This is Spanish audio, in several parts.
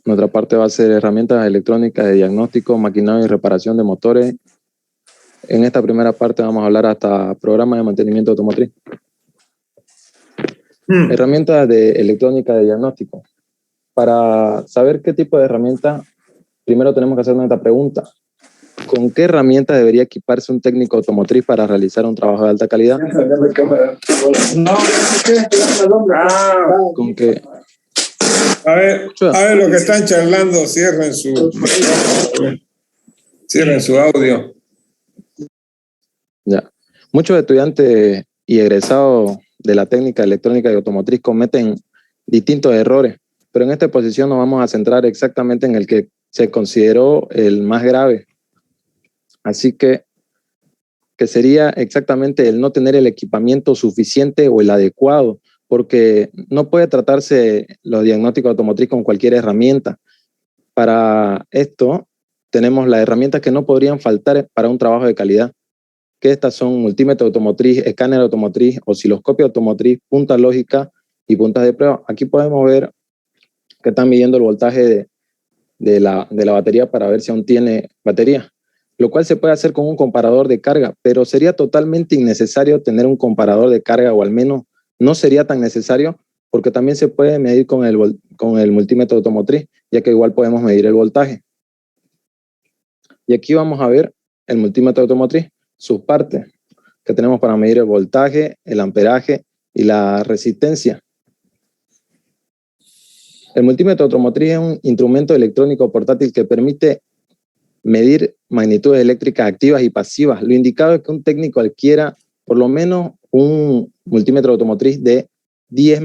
Nuestra parte va a ser herramientas electrónicas de diagnóstico, maquinario y reparación de motores. En esta primera parte vamos a hablar hasta programas de mantenimiento automotriz. Herramientas de electrónica de diagnóstico. Para saber qué tipo de herramienta, primero tenemos que hacernos esta pregunta. ¿Con qué herramienta debería equiparse un técnico automotriz para realizar un trabajo de alta calidad? ¿Con qué? A ver lo que están charlando, cierren su audio. Ya. Muchos estudiantes y egresados de la técnica electrónica y automotriz cometen distintos errores, pero en esta exposición nos vamos a centrar exactamente en el que se consideró el más grave. Así que sería exactamente el no tener el equipamiento suficiente o el adecuado, porque no puede tratarse los diagnósticos automotriz con cualquier herramienta. Para esto tenemos las herramientas que no podrían faltar para un trabajo de calidad, que estas son multímetro automotriz, escáner automotriz, osciloscopio automotriz, punta lógica y puntas de prueba. Aquí podemos ver que están midiendo el voltaje de la batería para ver si aún tiene batería, lo cual se puede hacer con un comparador de carga, pero sería totalmente innecesario tener un comparador de carga, o al menos no sería tan necesario, porque también se puede medir con el multímetro automotriz, ya que igual podemos medir el voltaje. Y aquí vamos a ver el multímetro automotriz, sus partes que tenemos para medir el voltaje, el amperaje y la resistencia. El multímetro automotriz es un instrumento electrónico portátil que permite medir magnitudes eléctricas activas y pasivas. Lo indicado es que un técnico adquiera por lo menos un multímetro automotriz de 10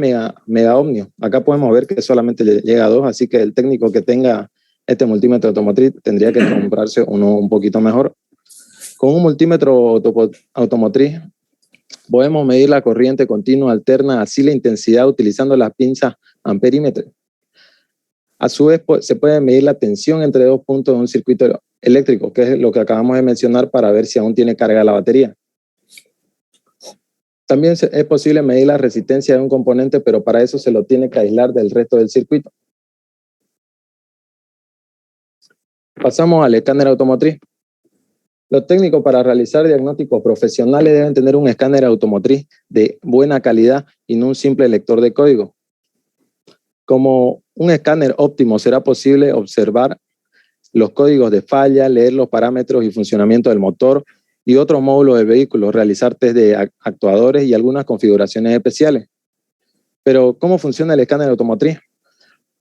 megaohmios. Acá podemos ver que solamente llega a 2, así que el técnico que tenga este multímetro automotriz tendría que comprarse uno un poquito mejor. Con un multímetro automotriz podemos medir la corriente continua, alterna, así la intensidad utilizando las pinzas amperímetro. A su vez, se puede medir la tensión entre dos puntos de un circuito eléctrico, que es lo que acabamos de mencionar, para ver si aún tiene carga la batería. También es posible medir la resistencia de un componente, pero para eso se lo tiene que aislar del resto del circuito. Pasamos al escáner automotriz. Los técnicos para realizar diagnósticos profesionales deben tener un escáner automotriz de buena calidad y no un simple lector de código. Como un escáner óptimo, será posible observar los códigos de falla, leer los parámetros y funcionamiento del motor y otros módulos del vehículo, realizar test de actuadores y algunas configuraciones especiales. Pero, ¿cómo funciona el escáner automotriz?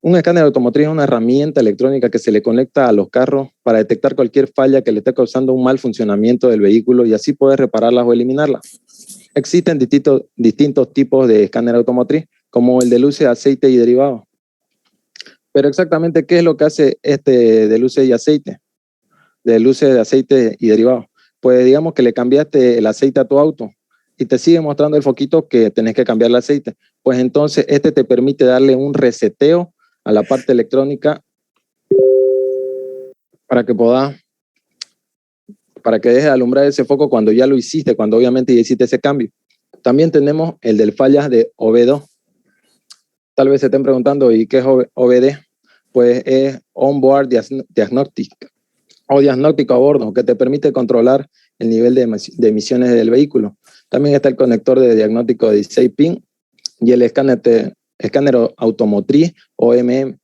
Un escáner automotriz es una herramienta electrónica que se le conecta a los carros para detectar cualquier falla que le esté causando un mal funcionamiento del vehículo y así poder repararlas o eliminarlas. Existen distintos tipos de escáner automotriz, como el de luces, aceite y derivados. Pero exactamente, ¿qué es lo que hace este de luces y aceite? De luces, de aceite y derivados. Pues digamos que le cambiaste el aceite a tu auto y te sigue mostrando el foquito que tenés que cambiar el aceite. Pues entonces este te permite darle un reseteo a la parte electrónica para que deje de alumbrar ese foco cuando ya lo hiciste, cuando obviamente ya hiciste ese cambio. También tenemos el del fallas de OBD2. Tal vez se estén preguntando, ¿y qué es OBD? Pues es On-Board Diagnostic o diagnóstico a bordo, que te permite controlar el nivel de emisiones del vehículo. También está el conector de diagnóstico de 16 pin y el escáner automotriz o MM.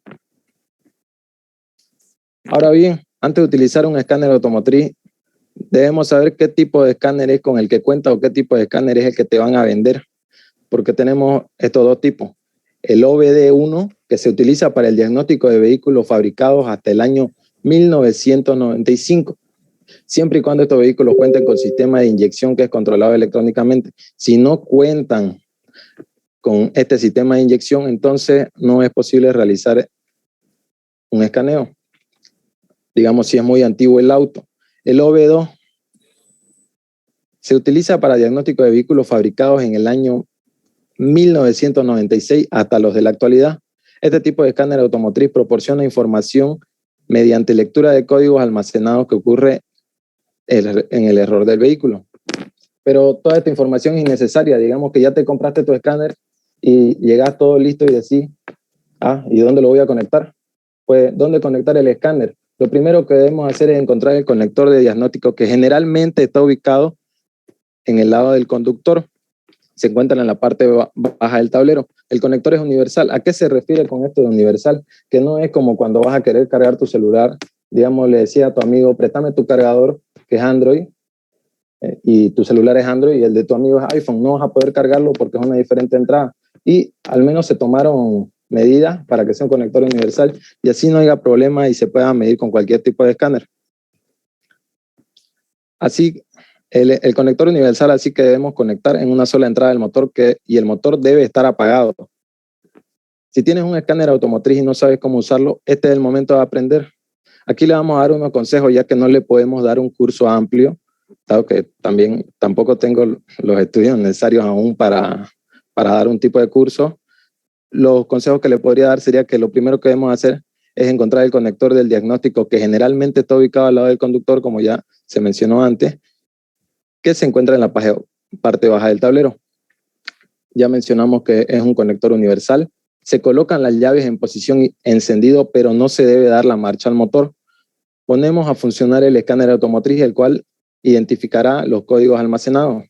Ahora bien, antes de utilizar un escáner automotriz, debemos saber qué tipo de escáner es con el que cuenta o qué tipo de escáner es el que te van a vender, porque tenemos estos dos tipos. El OBD1, que se utiliza para el diagnóstico de vehículos fabricados hasta el año 1995, siempre y cuando estos vehículos cuenten con sistema de inyección que es controlado electrónicamente. Si no cuentan con este sistema de inyección, entonces no es posible realizar un escaneo. Digamos, si es muy antiguo el auto. El OB2 se utiliza para diagnóstico de vehículos fabricados en el año 1996 hasta los de la actualidad. Este tipo de escáner automotriz proporciona información mediante lectura de códigos almacenados que ocurre en el error del vehículo. Pero toda esta información es innecesaria. Digamos que ya te compraste tu escáner y llegas todo listo y decís, ¿y dónde lo voy a conectar? Pues, ¿dónde conectar el escáner? Lo primero que debemos hacer es encontrar el conector de diagnóstico que generalmente está ubicado en el lado del conductor. Se encuentra en la parte baja del tablero. El conector es universal. ¿A qué se refiere con esto de universal? Que no es como cuando vas a querer cargar tu celular. Digamos, le decía a tu amigo, préstame tu cargador, que es Android, y tu celular es Android y el de tu amigo es iPhone. No vas a poder cargarlo porque es una diferente entrada. Y al menos se tomaron medidas para que sea un conector universal y así no haya problema y se pueda medir con cualquier tipo de escáner. Así, el conector universal, así que debemos conectar en una sola entrada del motor y el motor debe estar apagado. Si tienes un escáner automotriz y no sabes cómo usarlo, este es el momento de aprender. Aquí le vamos a dar unos consejos, ya que no le podemos dar un curso amplio, dado que tampoco tengo los estudios necesarios aún para dar un tipo de curso. Los consejos que le podría dar sería que lo primero que debemos hacer es encontrar el conector del diagnóstico que generalmente está ubicado al lado del conductor, como ya se mencionó antes, que se encuentra en la parte baja del tablero. Ya mencionamos que es un conector universal. Se colocan las llaves en posición encendido, pero no se debe dar la marcha al motor. Ponemos a funcionar el escáner automotriz, el cual identificará los códigos almacenados.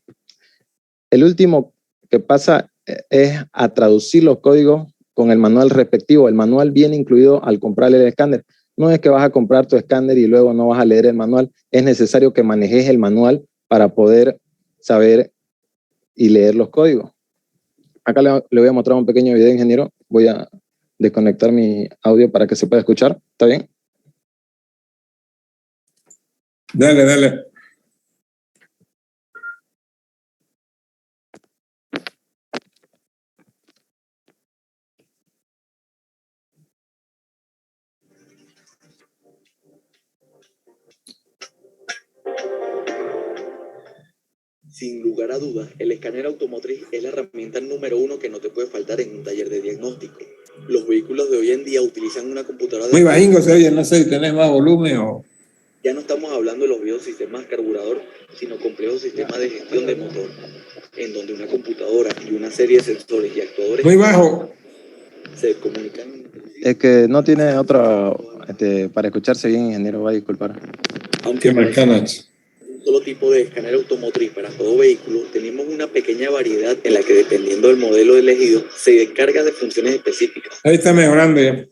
El último que pasa es a traducir los códigos con el manual respectivo. El manual viene incluido al comprar el escáner. No es que vas a comprar tu escáner y luego no vas a leer el manual. Es necesario que manejes el manual para poder saber y leer los códigos. Acá le voy a mostrar un pequeño video, ingeniero. Voy a desconectar mi audio para que se pueda escuchar. ¿Está bien? Dale, dale. Sin lugar a dudas, el escáner automotriz es la herramienta número 1 que no te puede faltar en un taller de diagnóstico. Los vehículos de hoy en día utilizan una computadora Muy bajingo se oye, no sé si tenés más volumen o... Ya no estamos hablando de los viejos sistemas carburador, sino complejos sistemas de gestión de motor, en donde una computadora y una serie de sensores y actuadores muy bajo. Se comunican. Es que no tiene otra, para escucharse bien, ingeniero, va a disculpar. Aunque McCanach. un solo tipo de escáner automotriz para todo vehículo, tenemos una pequeña variedad en la que, dependiendo del modelo elegido, se descarga de funciones específicas. Ahí está mejorando ya.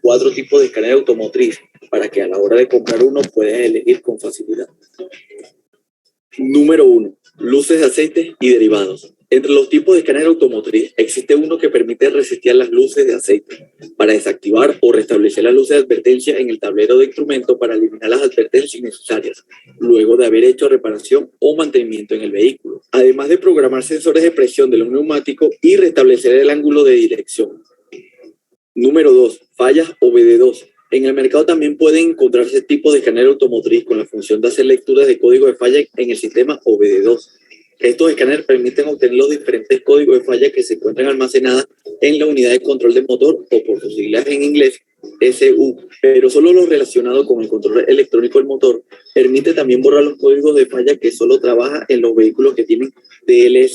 4 tipos de escáner automotriz para que a la hora de comprar uno puedas elegir con facilidad. Número 1. Luces de aceite y derivados. Entre los tipos de escáner automotriz existe uno que permite resetear las luces de aceite para desactivar o restablecer las luces de advertencia en el tablero de instrumento para eliminar las advertencias innecesarias luego de haber hecho reparación o mantenimiento en el vehículo, además de programar sensores de presión de los neumáticos y restablecer el ángulo de dirección. Número 2. Fallas OBD2. En el mercado también pueden encontrarse tipos de escáner automotriz con la función de hacer lecturas de código de falla en el sistema OBD2. Estos escáneres permiten obtener los diferentes códigos de falla que se encuentran almacenadas en la unidad de control de motor, o por sus siglas en inglés, SU, pero solo los relacionados con el control electrónico del motor. Permite también borrar los códigos de falla que solo trabaja en los vehículos que tienen DLS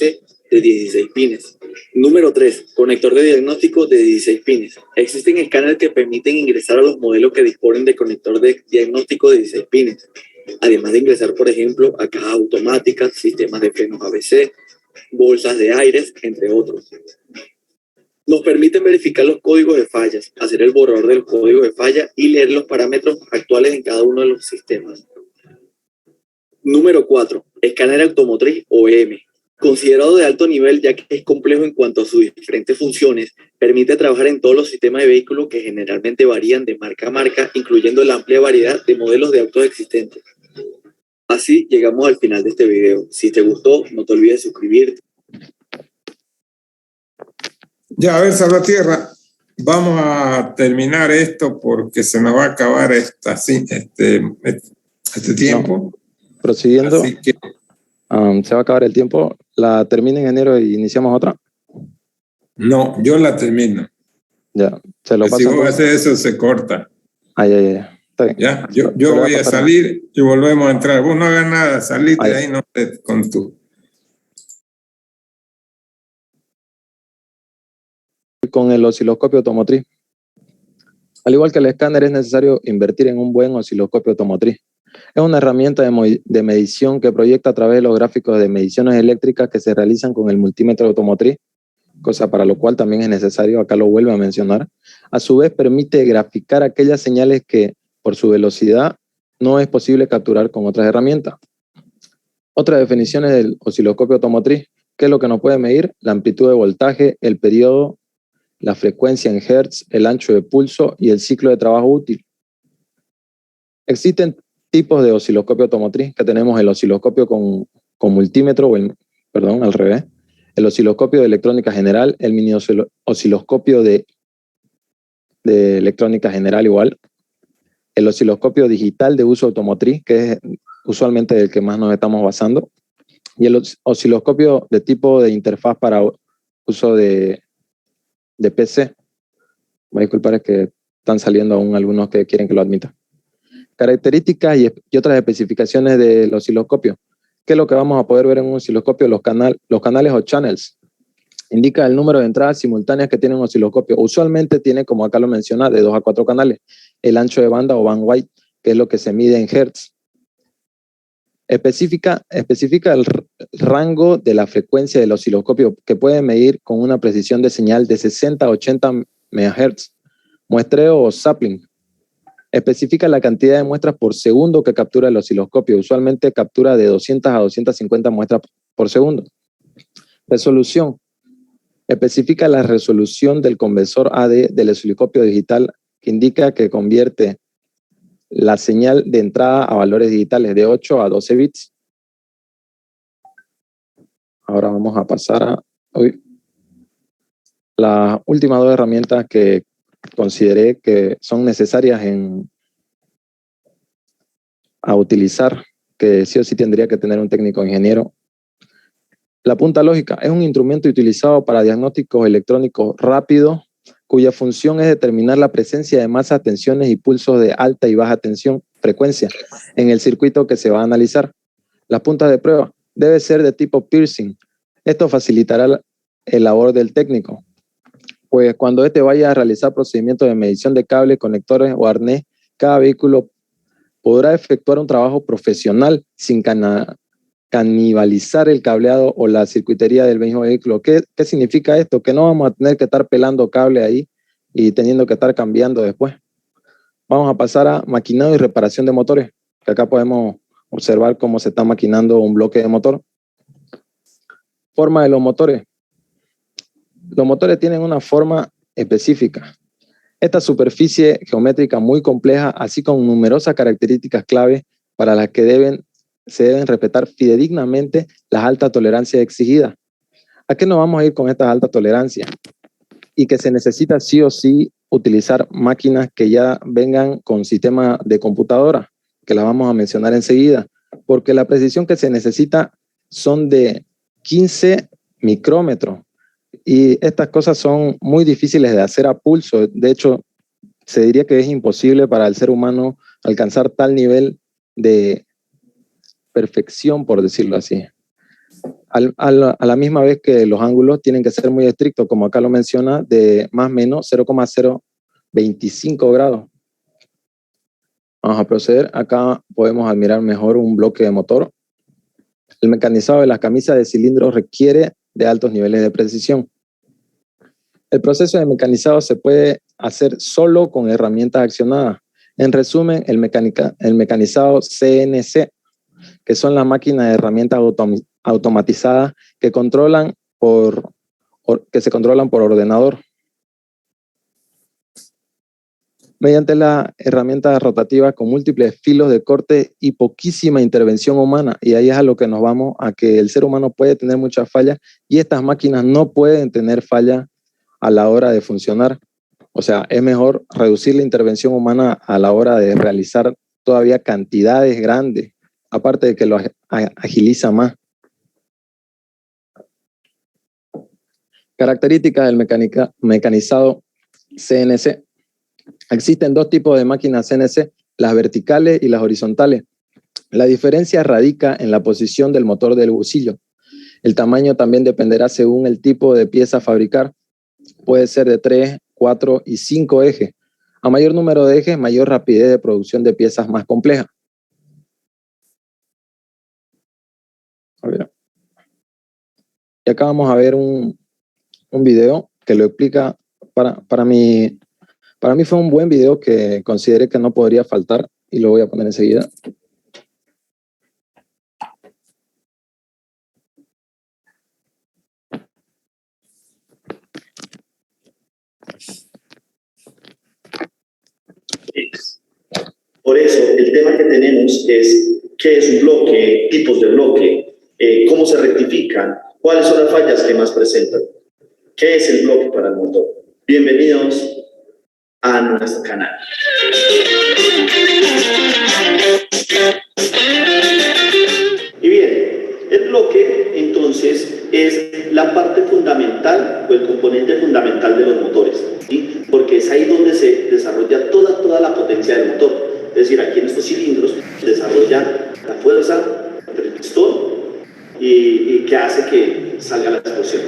de 16 pines. Número 3. Conector de diagnóstico de 16 pines. Existen escáneres que permiten ingresar a los modelos que disponen de conector de diagnóstico de 16 pines, además de ingresar, por ejemplo, a cajas automáticas, sistemas de frenos ABS, bolsas de aires, entre otros. Nos permiten verificar los códigos de fallas, hacer el borrador del código de falla y leer los parámetros actuales en cada uno de los sistemas. Número 4. Escáner automotriz OEM. Considerado de alto nivel, ya que es complejo en cuanto a sus diferentes funciones, permite trabajar en todos los sistemas de vehículos que generalmente varían de marca a marca, incluyendo la amplia variedad de modelos de autos existentes. Así llegamos al final de este video. Si te gustó, no te olvides de suscribirte. Ya, a ver, Salvatierra, vamos a terminar esto porque se nos va a acabar este tiempo. No, prosiguiendo, así que... se va a acabar el tiempo. La termina en enero y iniciamos otra. No, yo la termino. Ya, se lo paso. Si vos haces eso, se corta. Ay. Está bien. Ya, yo voy a salir y volvemos a entrar. Vos no hagas nada, salite de ahí no con tu... Con el osciloscopio automotriz. Al igual que el escáner, es necesario invertir en un buen osciloscopio automotriz. Es una herramienta de medición que proyecta a través de los gráficos de mediciones eléctricas que se realizan con el multímetro automotriz, cosa para lo cual también es necesario, acá lo vuelvo a mencionar. A su vez, permite graficar aquellas señales que, por su velocidad, no es posible capturar con otras herramientas. Otras definiciones del osciloscopio automotriz: ¿qué es lo que nos puede medir? La amplitud de voltaje, el periodo, la frecuencia en hertz, el ancho de pulso y el ciclo de trabajo útil. Existen tipos de osciloscopio automotriz, que tenemos el osciloscopio con multímetro, al revés, el osciloscopio de electrónica general, el mini osciloscopio de electrónica general igual, el osciloscopio digital de uso automotriz, que es usualmente el que más nos estamos basando, y el osciloscopio de tipo de interfaz para uso de PC. Voy a disculpar, es que están saliendo aún algunos que quieren que lo admita. Características y otras especificaciones del osciloscopio. ¿Qué es lo que vamos a poder ver en un osciloscopio? Los canales o channels. Indica el número de entradas simultáneas que tiene un osciloscopio. Usualmente tiene, como acá lo menciona, de 2 a 4 canales. El ancho de banda o bandwidth, que es lo que se mide en hertz. Especifica el rango de la frecuencia del osciloscopio, que puede medir con una precisión de señal de 60 a 80 MHz. Muestreo o sampling. Especifica la cantidad de muestras por segundo que captura el osciloscopio. Usualmente captura de 200 a 250 muestras por segundo. Resolución. Especifica la resolución del conversor AD del osciloscopio digital, que indica que convierte la señal de entrada a valores digitales de 8 a 12 bits. Ahora vamos a pasar a las últimas 2 herramientas que consideré que son necesarias a utilizar, que sí o sí tendría que tener un técnico ingeniero. La punta lógica es un instrumento utilizado para diagnósticos electrónicos rápidos, cuya función es determinar la presencia de masas, tensiones y pulsos de alta y baja frecuencia en el circuito que se va a analizar. Las puntas de prueba deben ser de tipo piercing. Esto facilitará el labor del técnico, pues cuando éste vaya a realizar procedimientos de medición de cables, conectores o arnés, cada vehículo podrá efectuar un trabajo profesional sin canibalizar el cableado o la circuitería del mismo vehículo. ¿Qué significa esto? Que no vamos a tener que estar pelando cable ahí y teniendo que estar cambiando después. Vamos a pasar a maquinado y reparación de motores, que acá podemos observar cómo se está maquinando un bloque de motor. Forma de los motores. Los motores tienen una forma específica. Esta superficie geométrica muy compleja, así como numerosas características clave para las que se deben respetar fidedignamente las altas tolerancias exigidas. ¿A qué nos vamos a ir con estas altas tolerancias? Y que se necesita sí o sí utilizar máquinas que ya vengan con sistema de computadora, que las vamos a mencionar enseguida, porque la precisión que se necesita son de 15 micrómetros. Y estas cosas son muy difíciles de hacer a pulso. De hecho, se diría que es imposible para el ser humano alcanzar tal nivel de perfección, por decirlo así. A la misma vez que los ángulos tienen que ser muy estrictos, como acá lo menciona, de más o menos 0,025 grados. Vamos a proceder. Acá podemos admirar mejor un bloque de motor. El mecanizado de las camisas de cilindros requiere de altos niveles de precisión. El proceso de mecanizado se puede hacer solo con herramientas accionadas. En resumen, el mecanizado CNC, que son las máquinas de herramientas automatizadas que se controlan por ordenador. Mediante las herramientas rotativas con múltiples filos de corte y poquísima intervención humana. Y ahí es a lo que nos vamos, a que el ser humano puede tener muchas fallas y estas máquinas no pueden tener fallas a la hora de funcionar. O sea, es mejor reducir la intervención humana a la hora de realizar todavía cantidades grandes, aparte de que lo agiliza más. Características del mecanizado CNC. Existen 2 tipos de máquinas CNC, las verticales y las horizontales. La diferencia radica en la posición del motor del husillo. El tamaño también dependerá según el tipo de pieza a fabricar. Puede ser de 3, 4 y 5 ejes. A mayor número de ejes, mayor rapidez de producción de piezas más complejas. A ver. Y acá vamos a ver un video que lo explica. Para mí fue un buen video que consideré que no podría faltar y lo voy a poner enseguida. Por eso, el tema que tenemos es qué es un bloque, tipos de bloque, cómo se rectifican, cuáles son las fallas que más presentan, qué es el bloque para el motor. Bienvenidos a nuestro canal. Y bien, el bloque entonces es la parte fundamental o el componente fundamental de los motores, ¿sí? Porque es ahí donde se desarrolla toda la potencia del motor. Es decir, aquí en estos cilindros se desarrolla la fuerza del pistón y que hace que salga la explosión.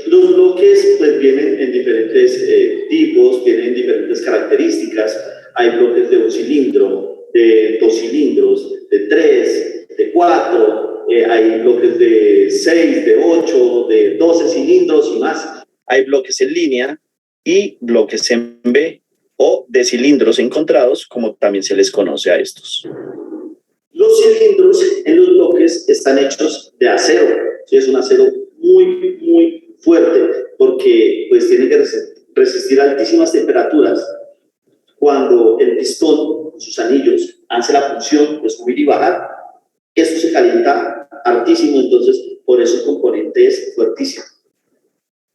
Los bloques pues vienen en diferentes tipos, tienen diferentes características. Hay bloques de un cilindro, de 2 cilindros, de 3, de 4, hay bloques de 6, de 8, de 12 cilindros y más. Hay bloques en línea y bloques en B o de cilindros encontrados, como también se les conoce a estos. Los cilindros en los bloques están hechos de acero, ¿sí? Es un acero muy fuerte porque pues tiene que resistir altísimas temperaturas. Cuando el pistón con sus anillos hace la función de subir y bajar, esto se calienta hartísimo, entonces por eso el componente es fuertísimo.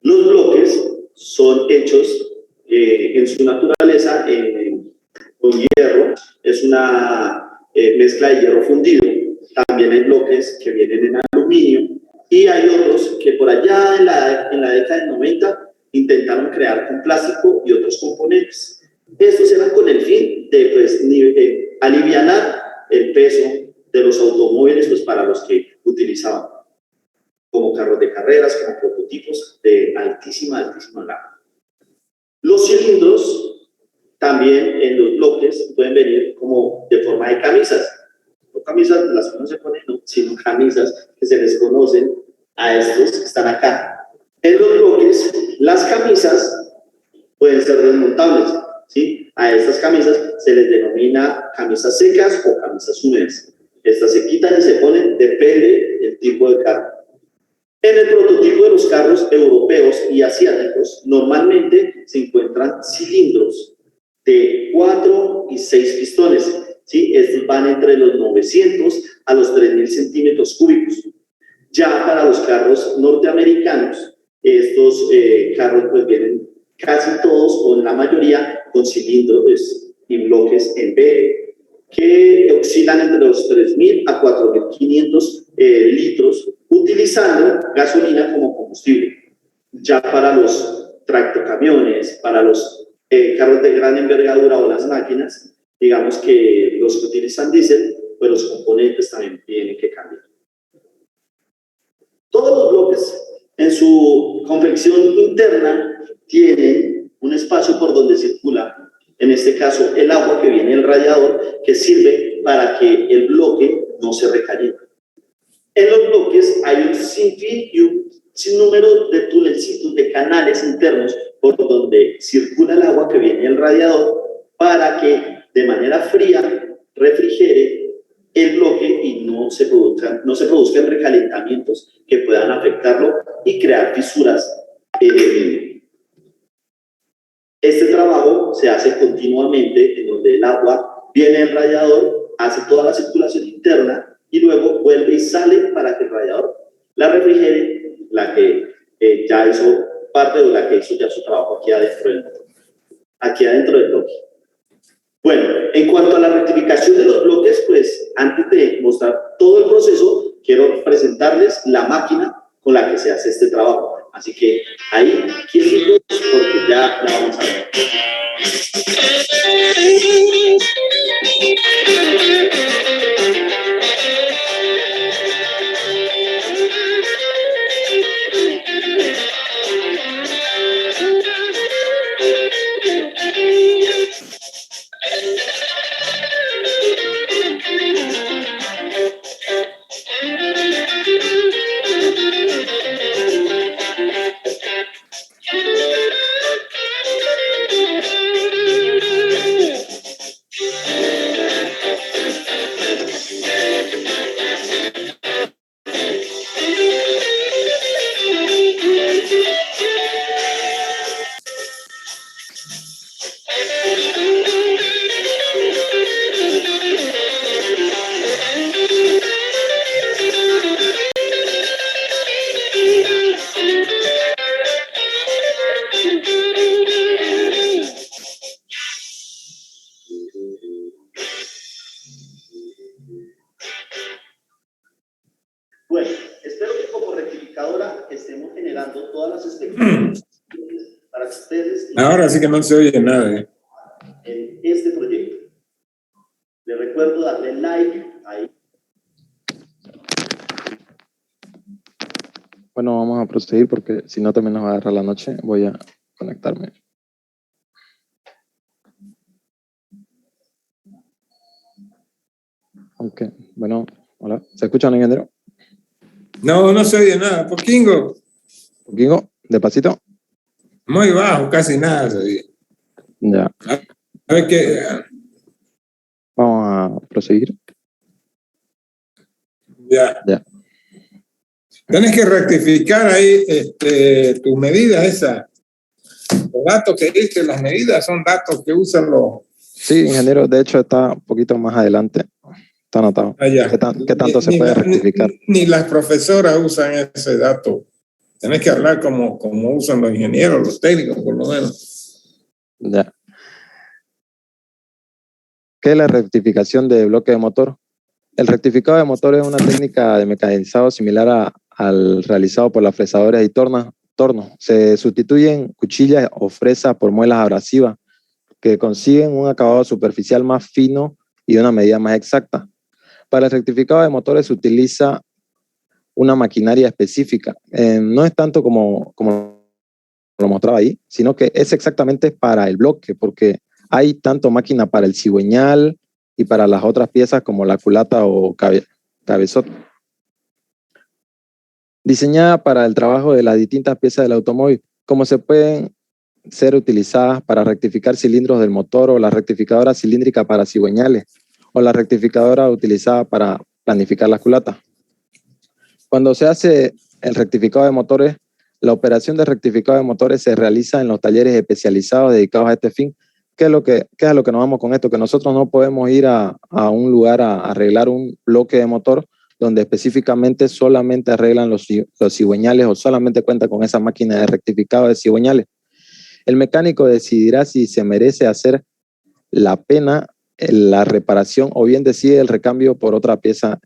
Los bloques son hechos en su naturaleza con hierro, es una mezcla de hierro fundido. También hay bloques que vienen en aluminio y hay otros que por allá en la década del 90 intentaron crear con plástico y otros componentes. Estos eran con el fin de pues, alivianar el peso de los automóviles pues, para los que utilizaban, como carros de carreras, como prototipos de altísima gama. Los cilindros también en los bloques pueden venir como de forma de camisas. No camisas las que no se ponen, no, sino camisas que se les conocen a estos que están acá. En los bloques, las camisas pueden ser desmontables, ¿sí? A estas camisas se les denomina camisas secas o camisas húmedas. Estas se quitan y se ponen, depende del tipo de carro. En el prototipo de los carros europeos y asiáticos, normalmente se encuentran cilindros de 4 y 6 pistones, ¿sí? Estos van entre los 900 a los 3000 centímetros cúbicos. Ya para los carros norteamericanos, estos carros pues vienen casi todos o la mayoría con cilindros y bloques en B, que oscilan entre los 3000 a 4500 litros, utilizando gasolina como combustible. Ya para los tractocamiones, para los carros de gran envergadura o las máquinas, digamos que los que utilizan diésel, pues los componentes también tienen que cambiar. Todos los bloques en su confección interna tienen un espacio por donde circula, en este caso, el agua que viene del radiador, que sirve para que el bloque no se recaliente. En los bloques hay un sinfín y un sinnúmero de tunelcitos, de canales internos por donde circula el agua que viene del radiador para que de manera fría refrigere el bloque y no se produzcan recalentamientos que puedan afectarlo y crear fisuras. Este trabajo se hace continuamente en donde el agua viene del radiador, hace toda la circulación interna y luego vuelve y sale para que el radiador la refrigere, la que ya hizo parte o la que hizo ya su trabajo aquí adentro del bloque. Bueno, en cuanto a la rectificación de los bloques, pues antes de mostrar todo el proceso, quiero presentarles la máquina con la que se hace este trabajo. Así que ahí, quietitos, porque ya la vamos a ver. dando todas las expectativas para que ustedes... Ahora sí que no se oye nada. En este proyecto. Les recuerdo darle like ahí. Bueno, vamos a proseguir porque si no también nos va a agarrar la noche. Voy a conectarme. Ok, bueno, hola. ¿Se escucha, ingeniero? No, no se oye nada. Poquingo. Poquito, despacito. Muy bajo, casi nada se oye. Ya. A ver qué. Vamos a proseguir. Ya. Ya. Tienes que rectificar ahí tus medidas esas. Los datos que diste, las medidas son datos que usan los... Sí, ingeniero, de hecho está un poquito más adelante. Está anotado. Allá. ¿Qué tanto se puede rectificar? Ni las profesoras usan ese dato. Tenés que hablar como usan los ingenieros, los técnicos, por lo menos. Ya. ¿Qué es la rectificación de bloque de motor? El rectificado de motor es una técnica de mecanizado similar al realizado por las fresadoras y tornos. Se sustituyen cuchillas o fresas por muelas abrasivas que consiguen un acabado superficial más fino y una medida más exacta. Para el rectificado de motores se utiliza una maquinaria específica. No es tanto como lo mostraba ahí, sino que es exactamente para el bloque, porque hay tanto máquina para el cigüeñal y para las otras piezas como la culata o cabezote. Diseñada para el trabajo de las distintas piezas del automóvil, como se pueden ser utilizadas para rectificar cilindros del motor o la rectificadora cilíndrica para cigüeñales o la rectificadora utilizada para planificar las culatas. Cuando se hace el rectificado de motores, la operación de rectificado de motores se realiza en los talleres especializados dedicados a este fin. ¿Qué es lo que nos vamos con esto? Que nosotros no podemos ir a un lugar a arreglar un bloque de motor donde específicamente solamente arreglan los cigüeñales o solamente cuenta con esa máquina de rectificado de cigüeñales. El mecánico decidirá si se merece hacer la pena la reparación o bien decide el recambio por otra pieza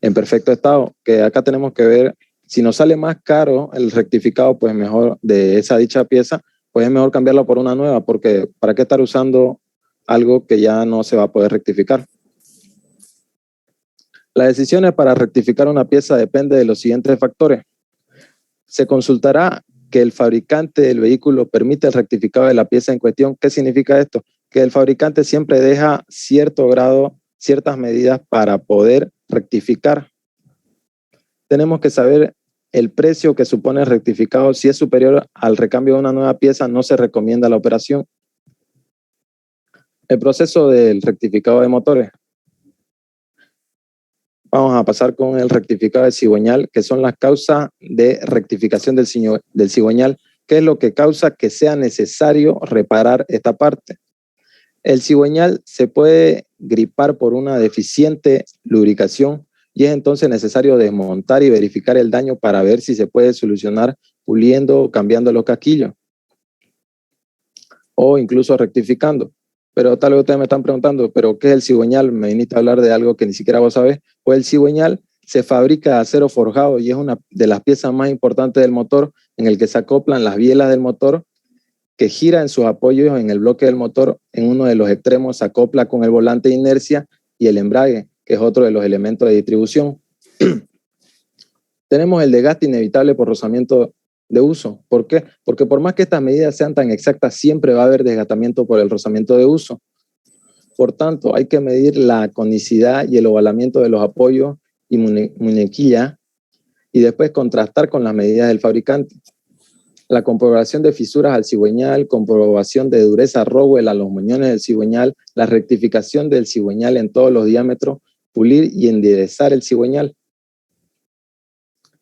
en perfecto estado, que acá tenemos que ver si nos sale más caro el rectificado, pues mejor de esa dicha pieza, pues es mejor cambiarla por una nueva, porque ¿para qué estar usando algo que ya no se va a poder rectificar? Las decisiones para rectificar una pieza depende de los siguientes factores. Se consultará que el fabricante del vehículo permite el rectificado de la pieza en cuestión. ¿Qué significa esto? Que el fabricante siempre deja cierto grado, ciertas medidas para poder rectificar. Tenemos que saber el precio que supone el rectificado. Si es superior al recambio de una nueva pieza, no se recomienda la operación. El proceso del rectificado de motores. Vamos a pasar con el rectificado de cigüeñal, que son las causas de rectificación del cigüeñal. ¿Qué es lo que causa que sea necesario reparar esta parte? El cigüeñal se puede gripar por una deficiente lubricación y es entonces necesario desmontar y verificar el daño para ver si se puede solucionar puliendo o cambiando los casquillos o incluso rectificando. Pero tal vez ustedes me están preguntando, ¿pero qué es el cigüeñal? Me viniste a hablar de algo que ni siquiera vos sabés. Pues el cigüeñal se fabrica de acero forjado y es una de las piezas más importantes del motor, en el que se acoplan las bielas del motor que gira en sus apoyos en el bloque del motor. En uno de los extremos se acopla con el volante de inercia y el embrague, que es otro de los elementos de distribución. Tenemos el desgaste inevitable por rozamiento de uso. ¿Por qué? Porque por más que estas medidas sean tan exactas, siempre va a haber desgastamiento por el rozamiento de uso. Por tanto, hay que medir la conicidad y el ovalamiento de los apoyos y muñequilla y después contrastar con las medidas del fabricante. La comprobación de fisuras al cigüeñal, comprobación de dureza Rowell a los muñones del cigüeñal, la rectificación del cigüeñal en todos los diámetros, pulir y enderezar el cigüeñal.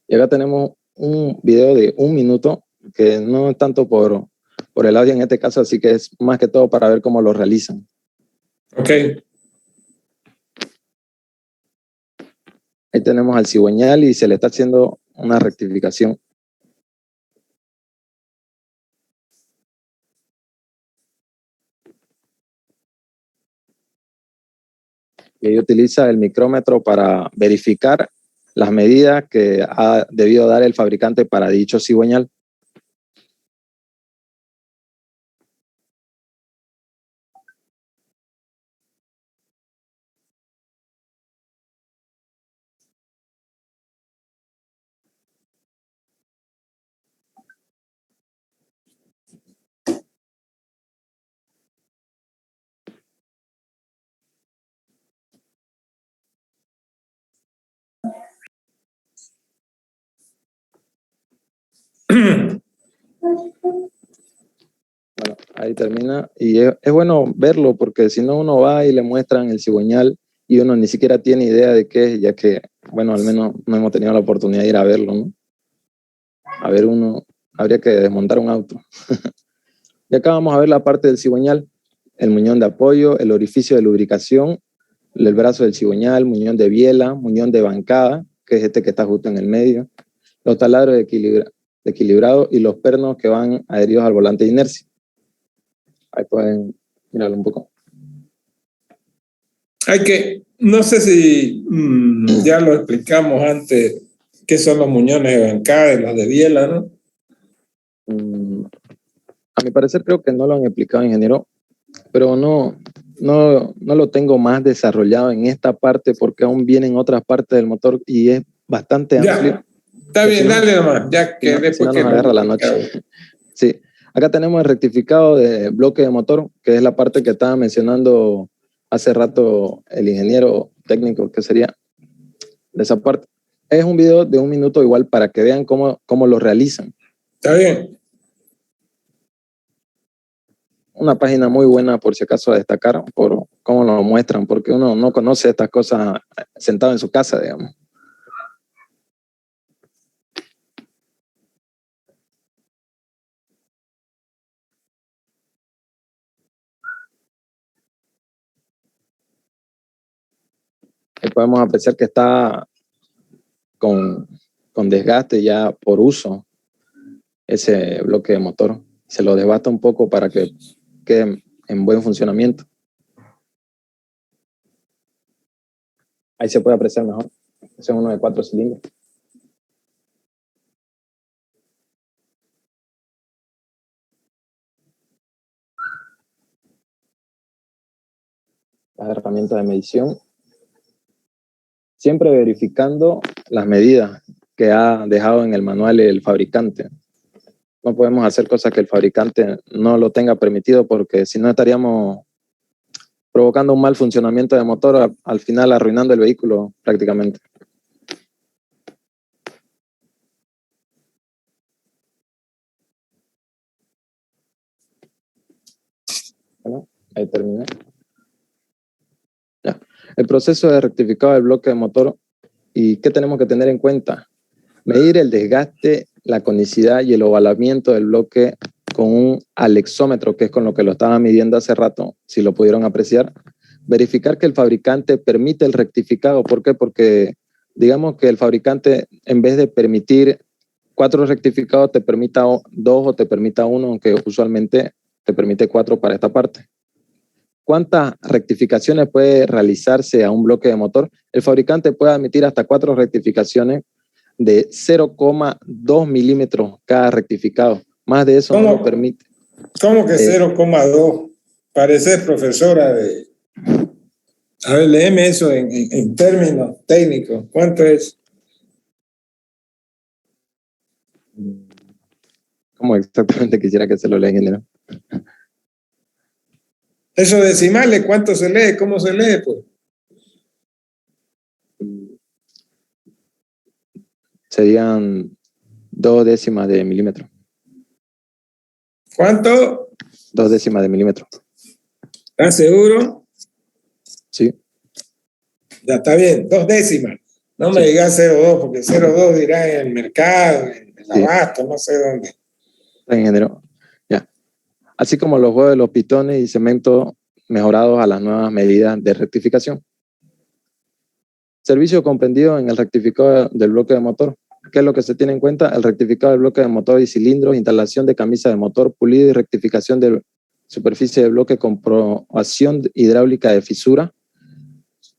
Y acá tenemos un video de 1 minuto, que no es tanto por el audio en este caso, así que es más que todo para ver cómo lo realizan. Ok. Ahí tenemos al cigüeñal y se le está haciendo una rectificación. Y ahí utiliza el micrómetro para verificar las medidas que ha debido dar el fabricante para dicho cigüeñal. Bueno, ahí termina. Y es bueno verlo porque si no uno va y le muestran el cigüeñal y uno ni siquiera tiene idea de qué es, ya que, bueno, al menos no hemos tenido la oportunidad de ir a verlo, ¿no? A ver uno, habría que desmontar un auto. Y acá vamos a ver la parte del cigüeñal, el muñón de apoyo, el orificio de lubricación, el brazo del cigüeñal, muñón de biela, muñón de bancada, que es este que está justo en el medio, los taladros de equilibrado y los pernos que van adheridos al volante de inercia. Ahí pueden mirarlo un poco. No sé si ya lo explicamos antes, qué son los muñones de bancada y los de biela, ¿no? A mi parecer creo que no lo han explicado, ingeniero, pero no lo tengo más desarrollado en esta parte porque aún vienen otras partes del motor y es bastante amplio. Está bien, dale nomás, ya que después si no nos agarra la noche. Sí, acá tenemos el rectificado de bloque de motor, que es la parte que estaba mencionando hace rato el ingeniero técnico, que sería de esa parte. Es un video de 1 minuto igual para que vean cómo lo realizan. Está bien. Una página muy buena, por si acaso, a destacar por cómo lo muestran, porque uno no conoce estas cosas sentado en su casa, digamos. Y podemos apreciar que está con desgaste ya por uso ese bloque de motor. Se lo desbasta un poco para que quede en buen funcionamiento. Ahí se puede apreciar mejor. Ese es uno de 4 cilindros. Las herramientas de medición. Siempre verificando las medidas que ha dejado en el manual el fabricante. No podemos hacer cosas que el fabricante no lo tenga permitido porque si no estaríamos provocando un mal funcionamiento de motor, al final arruinando el vehículo prácticamente. Bueno, ahí terminé. Ya. El proceso de rectificado del bloque de motor. ¿Y qué tenemos que tener en cuenta? Medir el desgaste, la conicidad y el ovalamiento del bloque con un alexómetro, que es con lo que lo estaba midiendo hace rato, si lo pudieron apreciar. Verificar que el fabricante permite el rectificado. ¿Por qué? Porque digamos que el fabricante, en vez de permitir 4 rectificados, te permita 2 o te permita 1, aunque usualmente te permite 4 para esta parte. ¿Cuántas rectificaciones puede realizarse a un bloque de motor? El fabricante puede admitir hasta 4 rectificaciones de 0,2 milímetros cada rectificado. Más de eso no lo permite. ¿Cómo que 0,2? Parece profesora de... A ver, léeme eso en términos técnicos. ¿Cuánto es? ¿Cómo exactamente quisiera que se lo lea, ingeniero? Eso decimales, ¿cuánto se lee? ¿Cómo se lee, pues? Serían 2 décimas de milímetro. ¿Cuánto? 2 décimas de milímetro. ¿Estás seguro? Sí. Ya está bien, 2 décimas. No me digas 0,2, porque 0,2 dirá en el mercado, en el abasto, no sé dónde. Está bien, ingeniero. Ya. Así como los huevos de los pitones y cemento mejorados a las nuevas medidas de rectificación. Servicio comprendido en el rectificado del bloque de motor. ¿Qué es lo que se tiene en cuenta? El rectificado del bloque de motor y cilindros, instalación de camisa de motor, pulido y rectificación de superficie de bloque, comprobación hidráulica de fisura.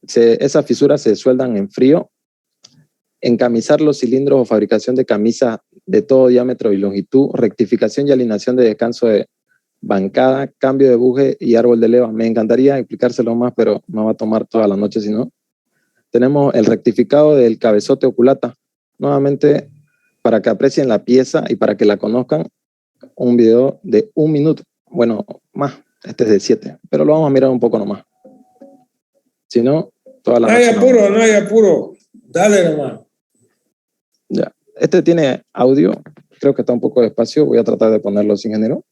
Esas fisuras se sueldan en frío. Encamisar los cilindros o fabricación de camisas de todo diámetro y longitud, rectificación y alineación de descanso de bancada, cambio de buje y árbol de leva. Me encantaría explicárselo más, pero no va a tomar toda la noche si no. Tenemos el rectificado del cabezote o culata. Nuevamente, para que aprecien la pieza y para que la conozcan, un video de 1 minuto. Bueno, más. Este es de 7, pero lo vamos a mirar un poco nomás. Si no, toda la noche. No hay apuro. Dale nomás. Ya. Este tiene audio, creo que está un poco despacio. Voy a tratar de ponerlo sin ingeniero.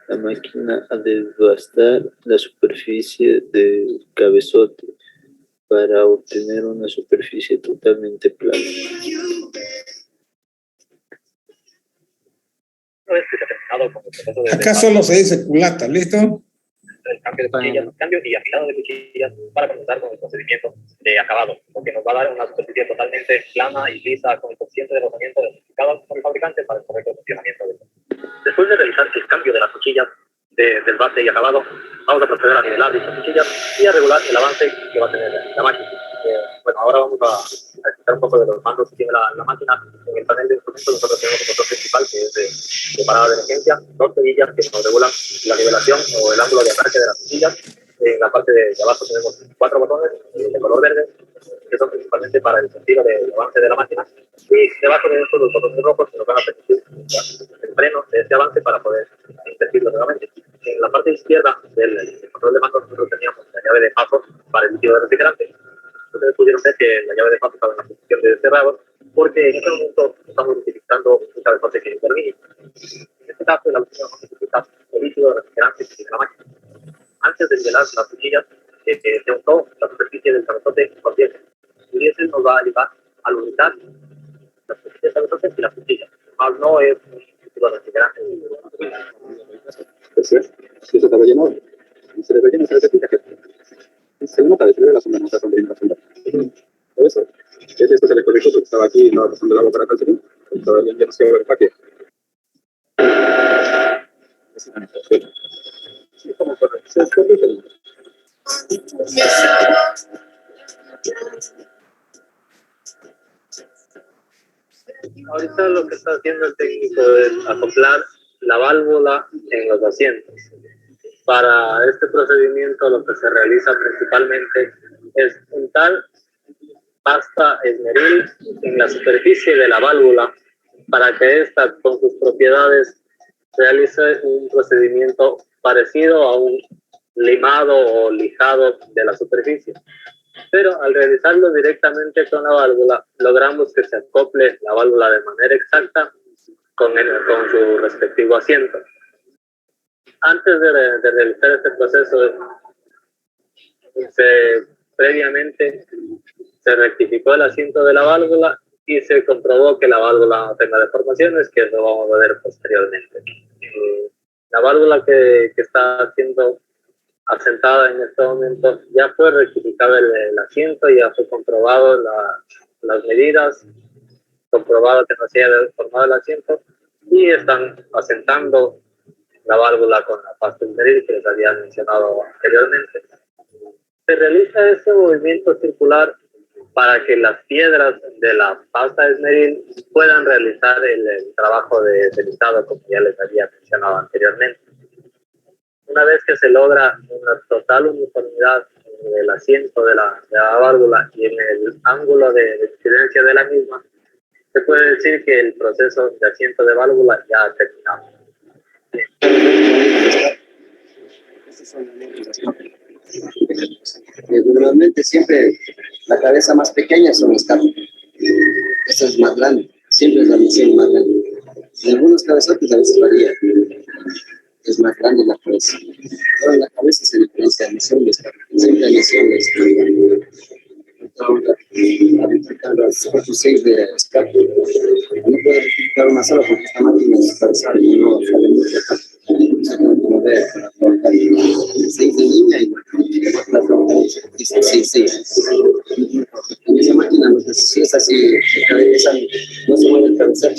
La máquina ha de devastar la superficie del cabezote para obtener una superficie totalmente plana. Acá solo se dice culata, ¿listo? El cambio de cuchillas, cambio y afilado de cuchillas para comenzar con el procedimiento de acabado, porque nos va a dar una superficie totalmente plana y lisa con el coeficiente de rozamiento identificado por el fabricante para el correcto funcionamiento. Después de realizar el cambio de las cuchillas del base y acabado, vamos a proceder a nivelar dichas cuchillas y a regular el avance que va a tener la máquina. Bueno, ahora vamos a explicar un poco de los mandos que tiene la máquina. En el panel de instrumentos nosotros tenemos un control principal que es de parada de emergencia, dos perillas que nos regulan la nivelación o el ángulo de ataque de las cuchillas. En la parte de abajo tenemos 4 botones de color verde, que son principalmente para el sentido del avance de la máquina. Y debajo de estos los botones rojos que nos van a permitir el freno de este avance para poder invertirlo nuevamente. En la parte izquierda del control de mando nosotros teníamos la llave de paso para el líquido de refrigerante. Ustedes pudieron ver que la llave de paso estaba en la posición de cerrado, porque en este momento estamos utilizando un cabezote que interviene. En este caso, la última vamos a utilizar el líquido de refrigerante que tiene la máquina. Antes de nivelar las cuchillas, se untó la superficie del cabezote con diésel. Y eso nos va a ayudar a lubricar las superficies del cabezote y las cuchillas. No es un líquido de refrigerante. Eso está rellenado. Y se le rellena, se le repite que se nota de la sombra, no está sonriendo la sombra. Por eso, esto se le corrigió porque estaba aquí, estaba pasando el agua para acá, todavía ya no se va a ver para qué. Sí, como se corrige. Ahorita lo que está haciendo el técnico es acoplar la válvula en los asientos. Para este procedimiento lo que se realiza principalmente es untar pasta esmeril en la superficie de la válvula para que ésta con sus propiedades realice un procedimiento parecido a un limado o lijado de la superficie. Pero al realizarlo directamente con la válvula, logramos que se acople la válvula de manera exacta con su respectivo asiento. Antes de realizar este proceso, previamente se rectificó el asiento de la válvula y se comprobó que la válvula no tenga deformaciones, que eso vamos a ver posteriormente. La válvula que está siendo asentada en este momento ya fue rectificado el asiento, ya fue comprobado las medidas, comprobado que no se haya deformado el asiento y están asentando la válvula con la pasta esmeril que les había mencionado anteriormente. Se realiza este movimiento circular para que las piedras de la pasta esmeril puedan realizar el trabajo de deslizado, como ya les había mencionado anteriormente. Una vez que se logra una total uniformidad en el asiento de la válvula y en el ángulo de incidencia de la misma, se puede decir que el proceso de asiento de válvula ya ha terminado. Normalmente siempre la cabeza más pequeña son las capas. Esta es más grande, siempre es la misión más grande. En algunos cabezotes a veces varía, es más grande la cabeza. Pero en la cabeza se diferencia la misión de escapa. Siempre la misión de escapa. A verificar las 4 o 6 de escape. No puedo verificar una sola porque esta máquina es cabezal y no sale mucho acá. Como ver, 6 de línea y 6. En esa máquina, si es así, esa no se mueve el cabezal.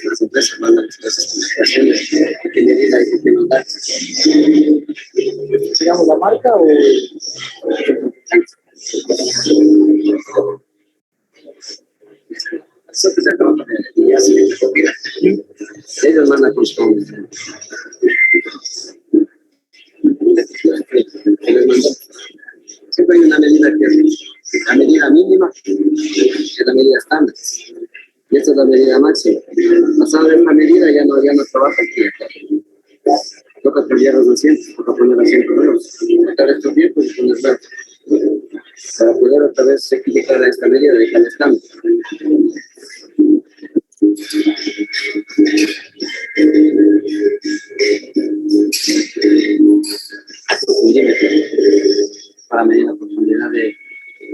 Las empresas mandan las especificaciones que medida hay que notar. ¿Digamos la marca o...? Ellos mandan con su... que les mandó. Siempre hay una medida que es la medida mínima, que es la medida estándar. Y esta es la medida máxima. Pasado de una medida ya no trabaja aquí. Toca cambiar los asientos, toca poner asientos nuevos, tocar estos tiempos y poner nuevos. Para poder otra vez equilibrar esta medida de cada estándar. Para medir la profundidad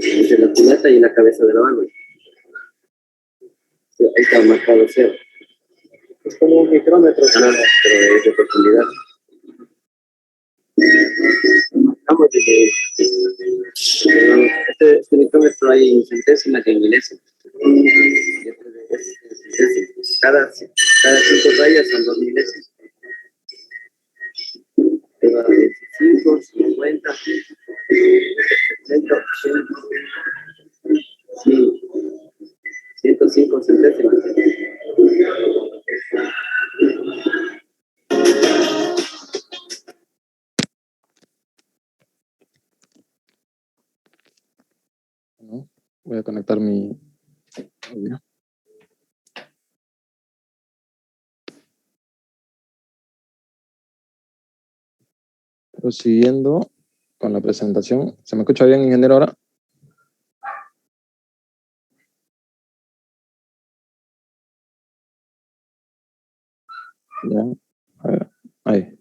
entre la cuneta y la cabeza de la válvula. Ahí está marcado 0. Es como un micrómetro, pero es de profundidad. Marcamos este micrómetro hay en centésimas y en milésimas. Cada 5 rayas son 2 milésimas. 25, 50, 70, 80, 105 centésimas. Voy a conectar mi audio. Prosiguiendo con la presentación. ¿Se me escucha bien, ingeniero, ahora? Ya. A ver, ahí.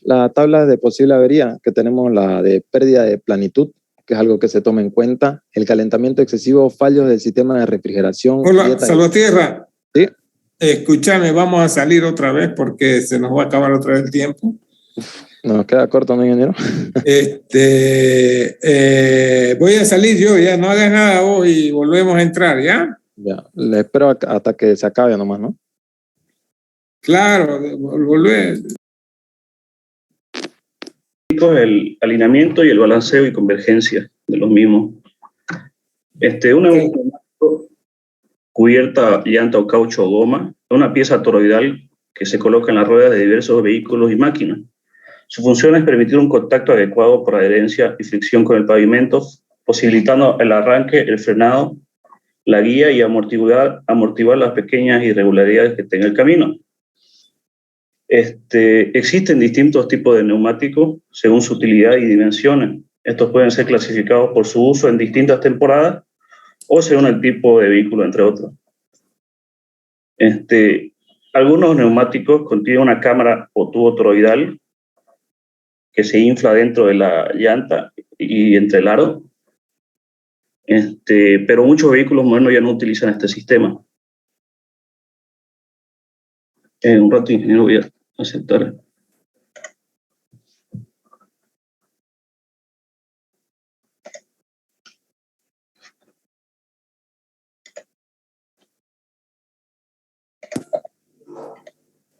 La tabla de posible avería, que tenemos la de pérdida de planitud, que es algo que se toma en cuenta, el calentamiento excesivo, fallos del sistema de refrigeración. Hola, Salvatierra. Sí. Escúchame, vamos a salir otra vez porque se nos va a acabar otra vez el tiempo. Nos queda corto, ¿no, ingeniero? Voy a salir yo, ya no hagas nada vos y volvemos a entrar, ¿ya? Ya, le espero hasta que se acabe nomás, ¿no? Claro, volver. El alineamiento y el balanceo y convergencia de los mismos. Una cubierta, llanta o caucho o goma, es una pieza toroidal que se coloca en las ruedas de diversos vehículos y máquinas. Su función es permitir un contacto adecuado por adherencia y fricción con el pavimento, posibilitando el arranque, el frenado, la guía y amortiguar las pequeñas irregularidades que tenga el camino. Existen distintos tipos de neumáticos según su utilidad y dimensiones. Estos pueden ser clasificados por su uso en distintas temporadas o según el tipo de vehículo, entre otros. Algunos neumáticos contienen una cámara o tubo toroidal que se infla dentro de la llanta y entre el aro. Pero muchos vehículos modernos ya no utilizan este sistema. En un rato, ingeniero, voy a aceptar.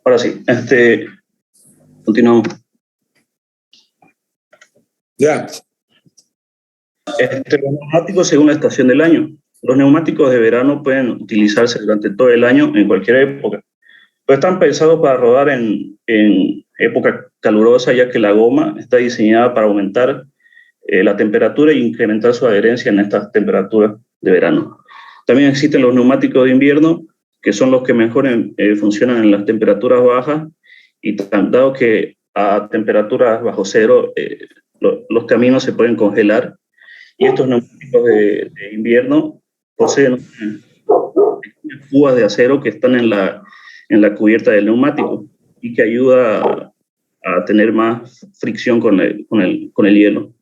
Ahora sí, continuamos. Ya. Los neumáticos según la estación del año. Los neumáticos de verano pueden utilizarse durante todo el año en cualquier época. Pero están pensados para rodar en época calurosa, ya que la goma está diseñada para aumentar la temperatura e incrementar su adherencia en estas temperaturas de verano. También existen los neumáticos de invierno, que son los que mejor funcionan en las temperaturas bajas, y dado que a temperaturas bajo cero los caminos se pueden congelar, y estos neumáticos de invierno poseen púas de acero que están en la cubierta del neumático y que ayuda a tener más fricción con el hielo.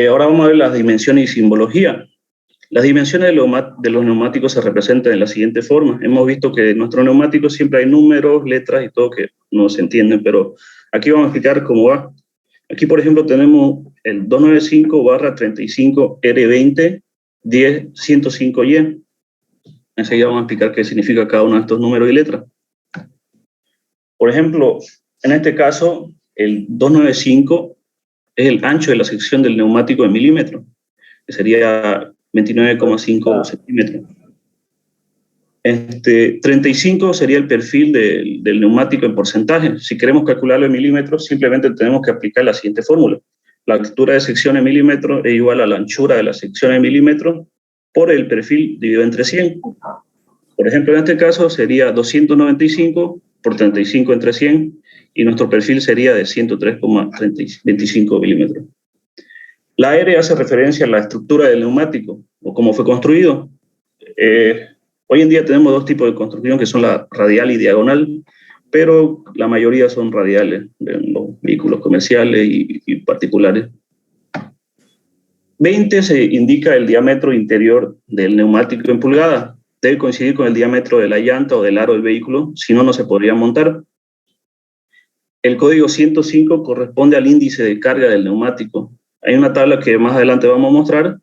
Ahora vamos a ver las dimensiones y simbología. Las dimensiones de los neumáticos se representan de la siguiente forma. Hemos visto que en nuestros neumáticos siempre hay números, letras y todo que no se entienden, pero aquí vamos a explicar cómo va. Aquí, por ejemplo, tenemos el 295/35R20-10-105Y. Enseguida vamos a explicar qué significa cada uno de estos números y letras. Por ejemplo, en este caso, el 295 es el ancho de la sección del neumático en milímetros, que sería 29,5 centímetros. 35 sería el perfil del neumático en porcentaje. Si queremos calcularlo en milímetros, simplemente tenemos que aplicar la siguiente fórmula. La altura de sección en milímetros es igual a la anchura de la sección en milímetros por el perfil dividido entre 100. Por ejemplo, en este caso sería 295 por 35 entre 100 y nuestro perfil sería de 103,25 milímetros. La R hace referencia a la estructura del neumático o cómo fue construido. Hoy en día tenemos dos tipos de construcción que son la radial y diagonal, pero la mayoría son radiales en los vehículos comerciales y particulares. 20 se indica el diámetro interior del neumático en pulgadas. Debe coincidir con el diámetro de la llanta o del aro del vehículo, si no, no se podría montar. El código 105 corresponde al índice de carga del neumático. Hay una tabla que más adelante vamos a mostrar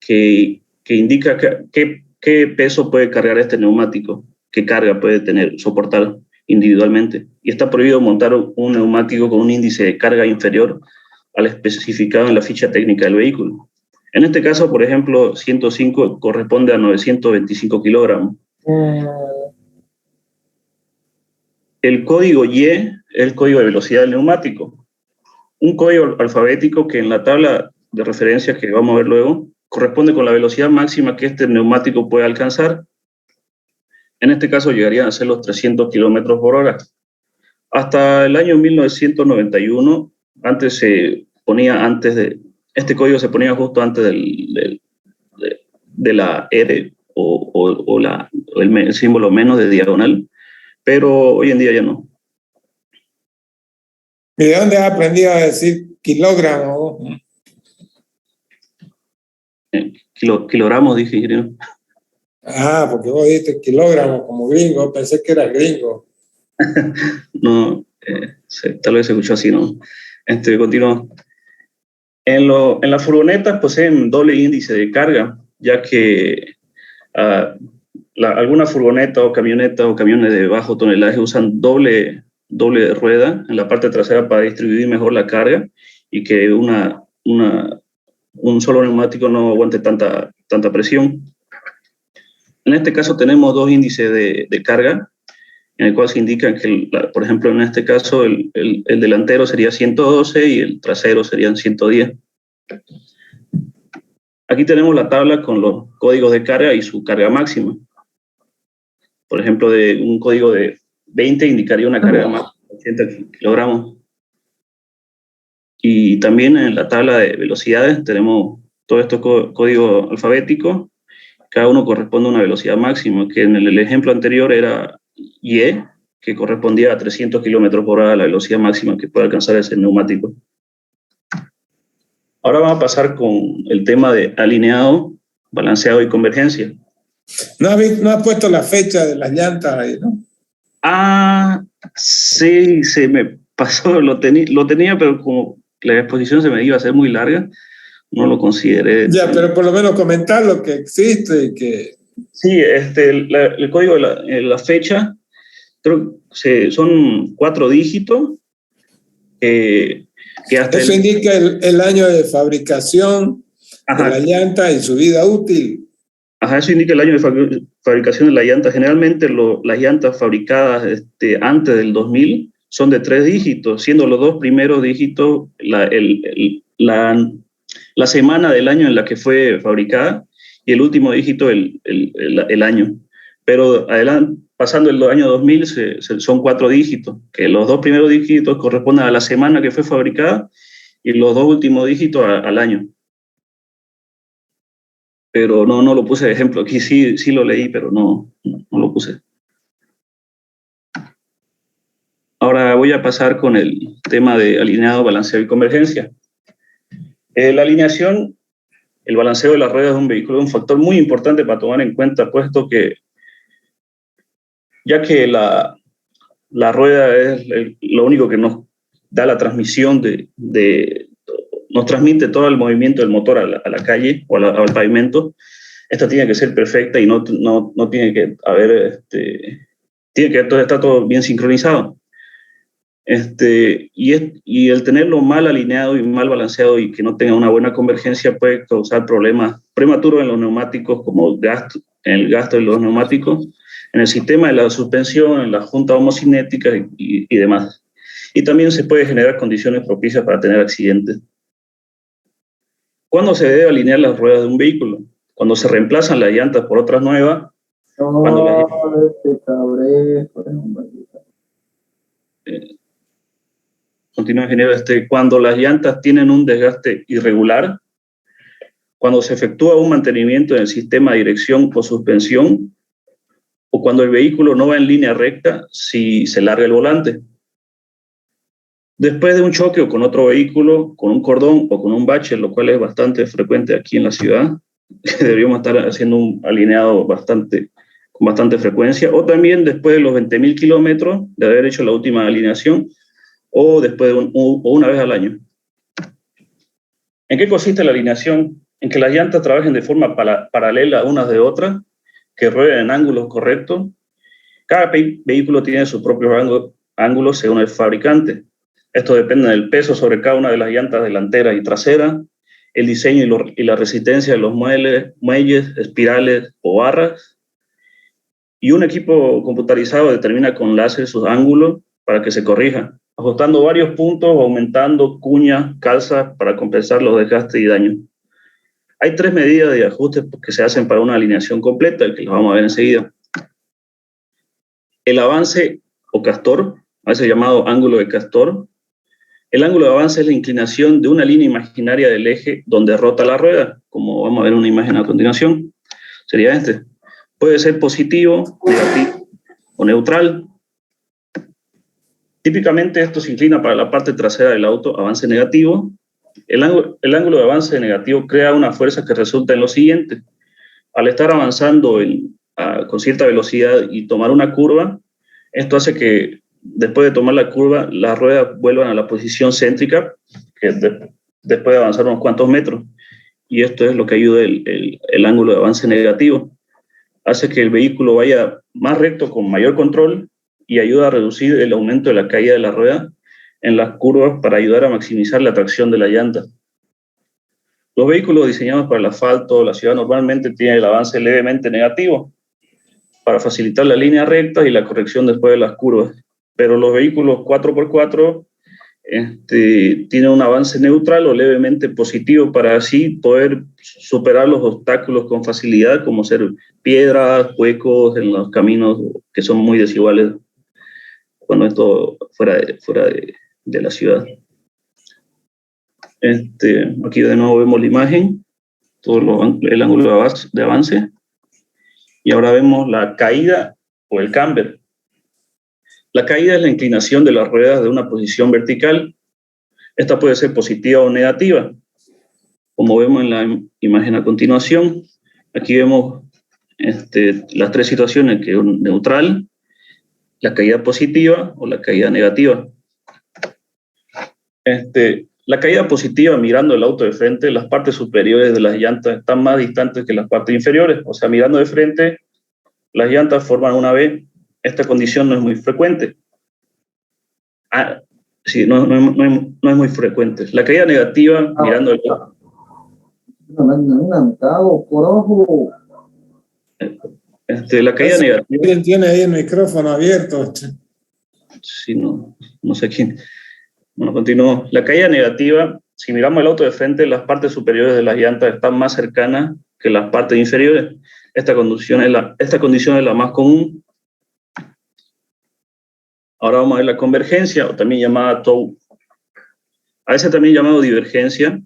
que indica qué peso puede cargar este neumático, qué carga puede soportar individualmente. Y está prohibido montar un neumático con un índice de carga inferior al especificado en la ficha técnica del vehículo. En este caso, por ejemplo, 105 corresponde a 925 kilogramos. El código Y es el código de velocidad del neumático. Un código alfabético que en la tabla de referencia que vamos a ver luego corresponde con la velocidad máxima que este neumático puede alcanzar. En este caso llegarían a ser los 300 kilómetros por hora. Hasta el año 1991, este código se ponía justo antes de la R o el símbolo menos de diagonal, pero hoy en día ya no. ¿Y de dónde has aprendido a decir kilogramo? Kilogramos, dije, ¿no? Ah, porque vos dijiste kilogramo como gringo, pensé que era gringo. No, tal vez se escuchó así, ¿no? Continuo. En las furgonetas poseen doble índice de carga, ya que algunas furgonetas o camiones de bajo tonelaje usan doble rueda en la parte trasera para distribuir mejor la carga y que un solo neumático no aguante tanta presión. En este caso tenemos dos índices de carga, en el cual se indica que, por ejemplo, en este caso el delantero sería 112 y el trasero serían 110. Aquí tenemos la tabla con los códigos de carga y su carga máxima. Por ejemplo, de un código de 20 indicaría una carga máxima de 80 kilogramos. Y también en la tabla de velocidades tenemos todos estos códigos alfabéticos. Cada uno corresponde a una velocidad máxima, que en el ejemplo anterior era Y, que correspondía a 300 kilómetros por hora, la velocidad máxima que puede alcanzar ese neumático. Ahora vamos a pasar con el tema de alineado, balanceado y convergencia. No has puesto la fecha de las llantas ahí, ¿no? Ah, sí, se me pasó, lo tenía, pero como la exposición se me iba a hacer muy larga, no lo consideré. Ya, pero por lo menos comentar lo que existe y que... Sí, el código de la fecha, creo que son 4 dígitos. Que hasta eso indica el año de fabricación de la llanta y su vida útil. Ajá, eso indica el año de fabricación de la llanta. Generalmente las llantas fabricadas antes del 2000 son de 3 dígitos, siendo los 2 primeros dígitos la semana del año en la que fue fabricada y el último dígito el año. Pero pasando el año 2000 son 4 dígitos, que los 2 primeros dígitos corresponden a la semana que fue fabricada y los 2 últimos dígitos al año. Pero no lo puse de ejemplo. Aquí sí lo leí, pero no lo puse. Ahora voy a pasar con el tema de alineado, balanceo y convergencia. La alineación, el balanceo de las ruedas de un vehículo es un factor muy importante para tomar en cuenta, puesto que ya que la rueda es lo único que nos da la transmisión nos transmite todo el movimiento del motor a la calle o al pavimento. Esta tiene que ser perfecta y no tiene que haber, tiene que estar todo bien sincronizado. Y el tenerlo mal alineado y mal balanceado y que no tenga una buena convergencia puede causar problemas prematuros en los neumáticos, como en el gasto de los neumáticos, en el sistema de la suspensión, en la junta homocinética y demás. Y también se puede generar condiciones propicias para tener accidentes. ¿Cuándo se debe alinear las ruedas de un vehículo? Cuando se reemplazan las llantas por otras nuevas. Continúa, ingeniero. Cuando las llantas tienen un desgaste irregular, cuando se efectúa un mantenimiento en el sistema de dirección o suspensión, o cuando el vehículo no va en línea recta si se larga el volante. Después de un choque o con otro vehículo, con un cordón o con un bache, lo cual es bastante frecuente aquí en la ciudad, deberíamos estar haciendo un alineado con bastante frecuencia, o también después de los 20.000 kilómetros de haber hecho la última alineación, o después o una vez al año. ¿En qué consiste la alineación? En que las llantas trabajen de forma paralela unas de otras, que rueden en ángulos correctos. Cada vehículo tiene sus propios ángulos según el fabricante. Esto depende del peso sobre cada una de las llantas delanteras y traseras, el diseño y la resistencia de los muelles, espirales o barras. Y un equipo computarizado determina con láser sus ángulos para que se corrijan, ajustando varios puntos o aumentando cuñas, calzas para compensar los desgastes y daños. Hay 3 medidas de ajustes que se hacen para una alineación completa, que las vamos a ver enseguida. El avance o castor, a veces llamado ángulo de castor. El ángulo de avance es la inclinación de una línea imaginaria del eje donde rota la rueda, como vamos a ver en una imagen a continuación. Sería este. Puede ser positivo, negativo o neutral. Típicamente esto se inclina para la parte trasera del auto, avance negativo. El ángulo de avance negativo crea una fuerza que resulta en lo siguiente. Al estar avanzando con cierta velocidad y tomar una curva, esto hace que después de tomar la curva, las ruedas vuelvan a la posición céntrica, que después de avanzar unos cuantos metros. Y esto es lo que ayuda el ángulo de avance negativo. Hace que el vehículo vaya más recto con mayor control y ayuda a reducir el aumento de la caída de la rueda en las curvas para ayudar a maximizar la tracción de la llanta. Los vehículos diseñados para el asfalto o la ciudad normalmente tienen el avance levemente negativo para facilitar la línea recta y la corrección después de las curvas. Pero los vehículos 4x4 tienen un avance neutral o levemente positivo para así poder superar los obstáculos con facilidad, como ser piedras, huecos en los caminos que son muy desiguales cuando esto fuera de la ciudad. Aquí de nuevo vemos la imagen, el ángulo de avance, y ahora vemos la caída o el camber. La caída es la inclinación de las ruedas de una posición vertical. Esta puede ser positiva o negativa. Como vemos en la imagen a continuación, aquí vemos las 3 situaciones, que es neutral, la caída positiva o la caída negativa. La caída positiva, mirando el auto de frente, las partes superiores de las llantas están más distantes que las partes inferiores. O sea, mirando de frente, las llantas forman una V. Esta condición no es muy frecuente. Sí, no es muy frecuente. La caída negativa, mirando el auto. La caída negativa. ¿Quién tiene ahí el micrófono abierto? Sí, no sé quién. Bueno, continúo. La caída negativa, si miramos el auto de frente, las partes superiores de las llantas están más cercanas que las partes inferiores. Esta condición es la más común. Ahora vamos a ver la convergencia, o también llamada TOW. A veces también llamado divergencia.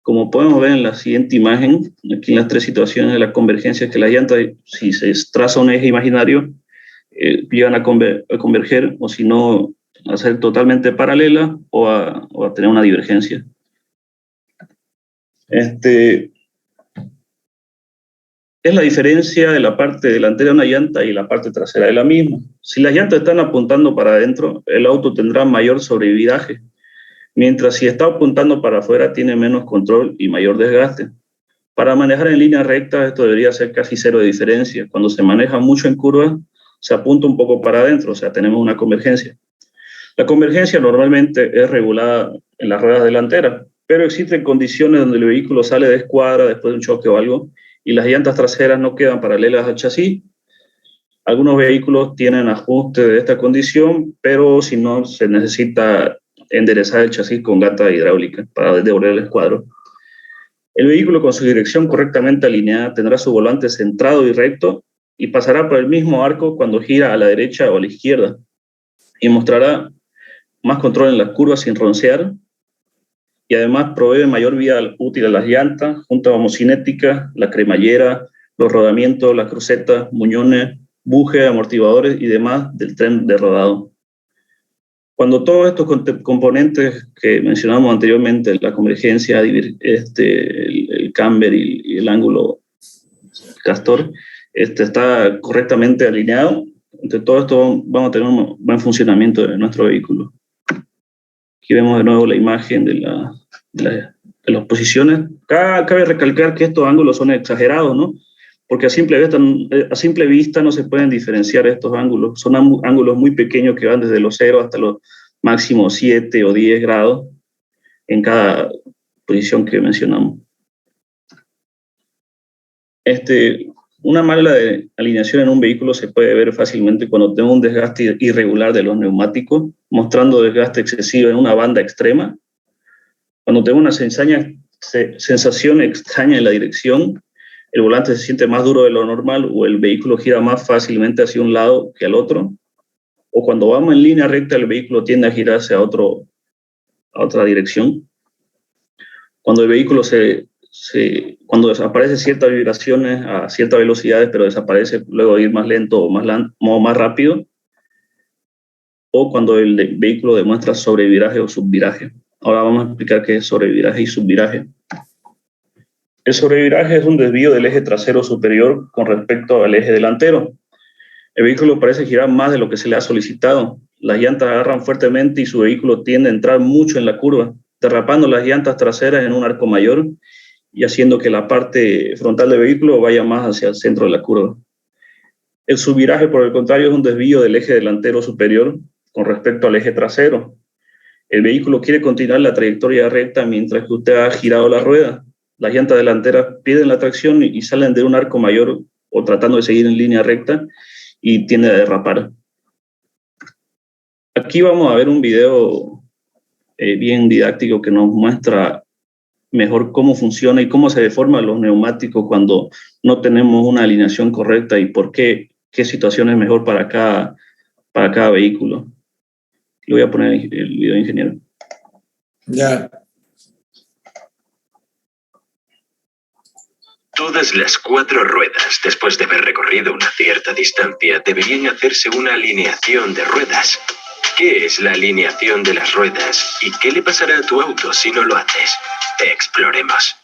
Como podemos ver en la siguiente imagen, aquí en las 3 situaciones de la convergencia, que las llantas, si se traza un eje imaginario, llegan a converger, o si no, a ser totalmente paralela o a tener una divergencia. Es la diferencia de la parte delantera de una llanta y la parte trasera de la misma. Si las llantas están apuntando para adentro, el auto tendrá mayor sobreviraje, mientras si está apuntando para afuera tiene menos control y mayor desgaste. Para manejar en línea recta esto debería ser casi 0 de diferencia. Cuando se maneja mucho en curvas, se apunta un poco para adentro, o sea, tenemos una convergencia. La convergencia normalmente es regulada en las ruedas delanteras, pero existen condiciones donde el vehículo sale de escuadra después de un choque o algo y las llantas traseras no quedan paralelas al chasis. Algunos vehículos tienen ajuste de esta condición, pero si no, se necesita enderezar el chasis con gata hidráulica para devolver el escuadro. El vehículo con su dirección correctamente alineada tendrá su volante centrado y recto y pasará por el mismo arco cuando gira a la derecha o a la izquierda y mostrará más control en las curvas sin roncear y además provee mayor vía útil a las llantas, junto a homocinética, la cremallera, los rodamientos, las crucetas, muñones, buje, amortiguadores y demás del tren de rodado. Cuando todos estos componentes que mencionamos anteriormente, la convergencia, el camber y el ángulo castor, está correctamente alineado, entre todo esto vamos a tener un buen funcionamiento de nuestro vehículo. Aquí vemos de nuevo la imagen de las posiciones. Cabe recalcar que estos ángulos son exagerados, ¿no? Porque a simple vista no se pueden diferenciar estos ángulos. Son ángulos muy pequeños que van desde los 0 hasta los máximos 7 o 10 grados en cada posición que mencionamos. Una mala alineación en un vehículo se puede ver fácilmente cuando tenemos un desgaste irregular de los neumáticos, mostrando desgaste excesivo en una banda extrema. Cuando tenemos una sensación extraña en la dirección, el volante se siente más duro de lo normal o el vehículo gira más fácilmente hacia un lado que al otro. O cuando vamos en línea recta, el vehículo tiende a girarse a otra dirección. Cuando el vehículo cuando desaparecen ciertas vibraciones a ciertas velocidades, pero desaparece luego de ir más lento o más rápido, o cuando el vehículo demuestra sobreviraje o subviraje. Ahora vamos a explicar qué es sobreviraje y subviraje. El sobreviraje es un desvío del eje trasero superior con respecto al eje delantero. El vehículo parece girar más de lo que se le ha solicitado. Las llantas agarran fuertemente y su vehículo tiende a entrar mucho en la curva, derrapando las llantas traseras en un arco mayor y haciendo que la parte frontal del vehículo vaya más hacia el centro de la curva. El subviraje, por el contrario, es un desvío del eje delantero superior con respecto al eje trasero. El vehículo quiere continuar la trayectoria recta mientras que usted ha girado la rueda. Las llantas delanteras pierden la tracción y salen de un arco mayor o tratando de seguir en línea recta y tiende a derrapar. Aquí vamos a ver un video bien didáctico que nos muestra mejor cómo funciona y cómo se deforman los neumáticos cuando no tenemos una alineación correcta y por qué situación es mejor para cada vehículo. Le voy a poner el video, ingeniero. Ya. Todas las 4 ruedas, después de haber recorrido una cierta distancia, deberían hacerse una alineación de ruedas. ¿Qué es la alineación de las ruedas y qué le pasará a tu auto si no lo haces? Exploremos.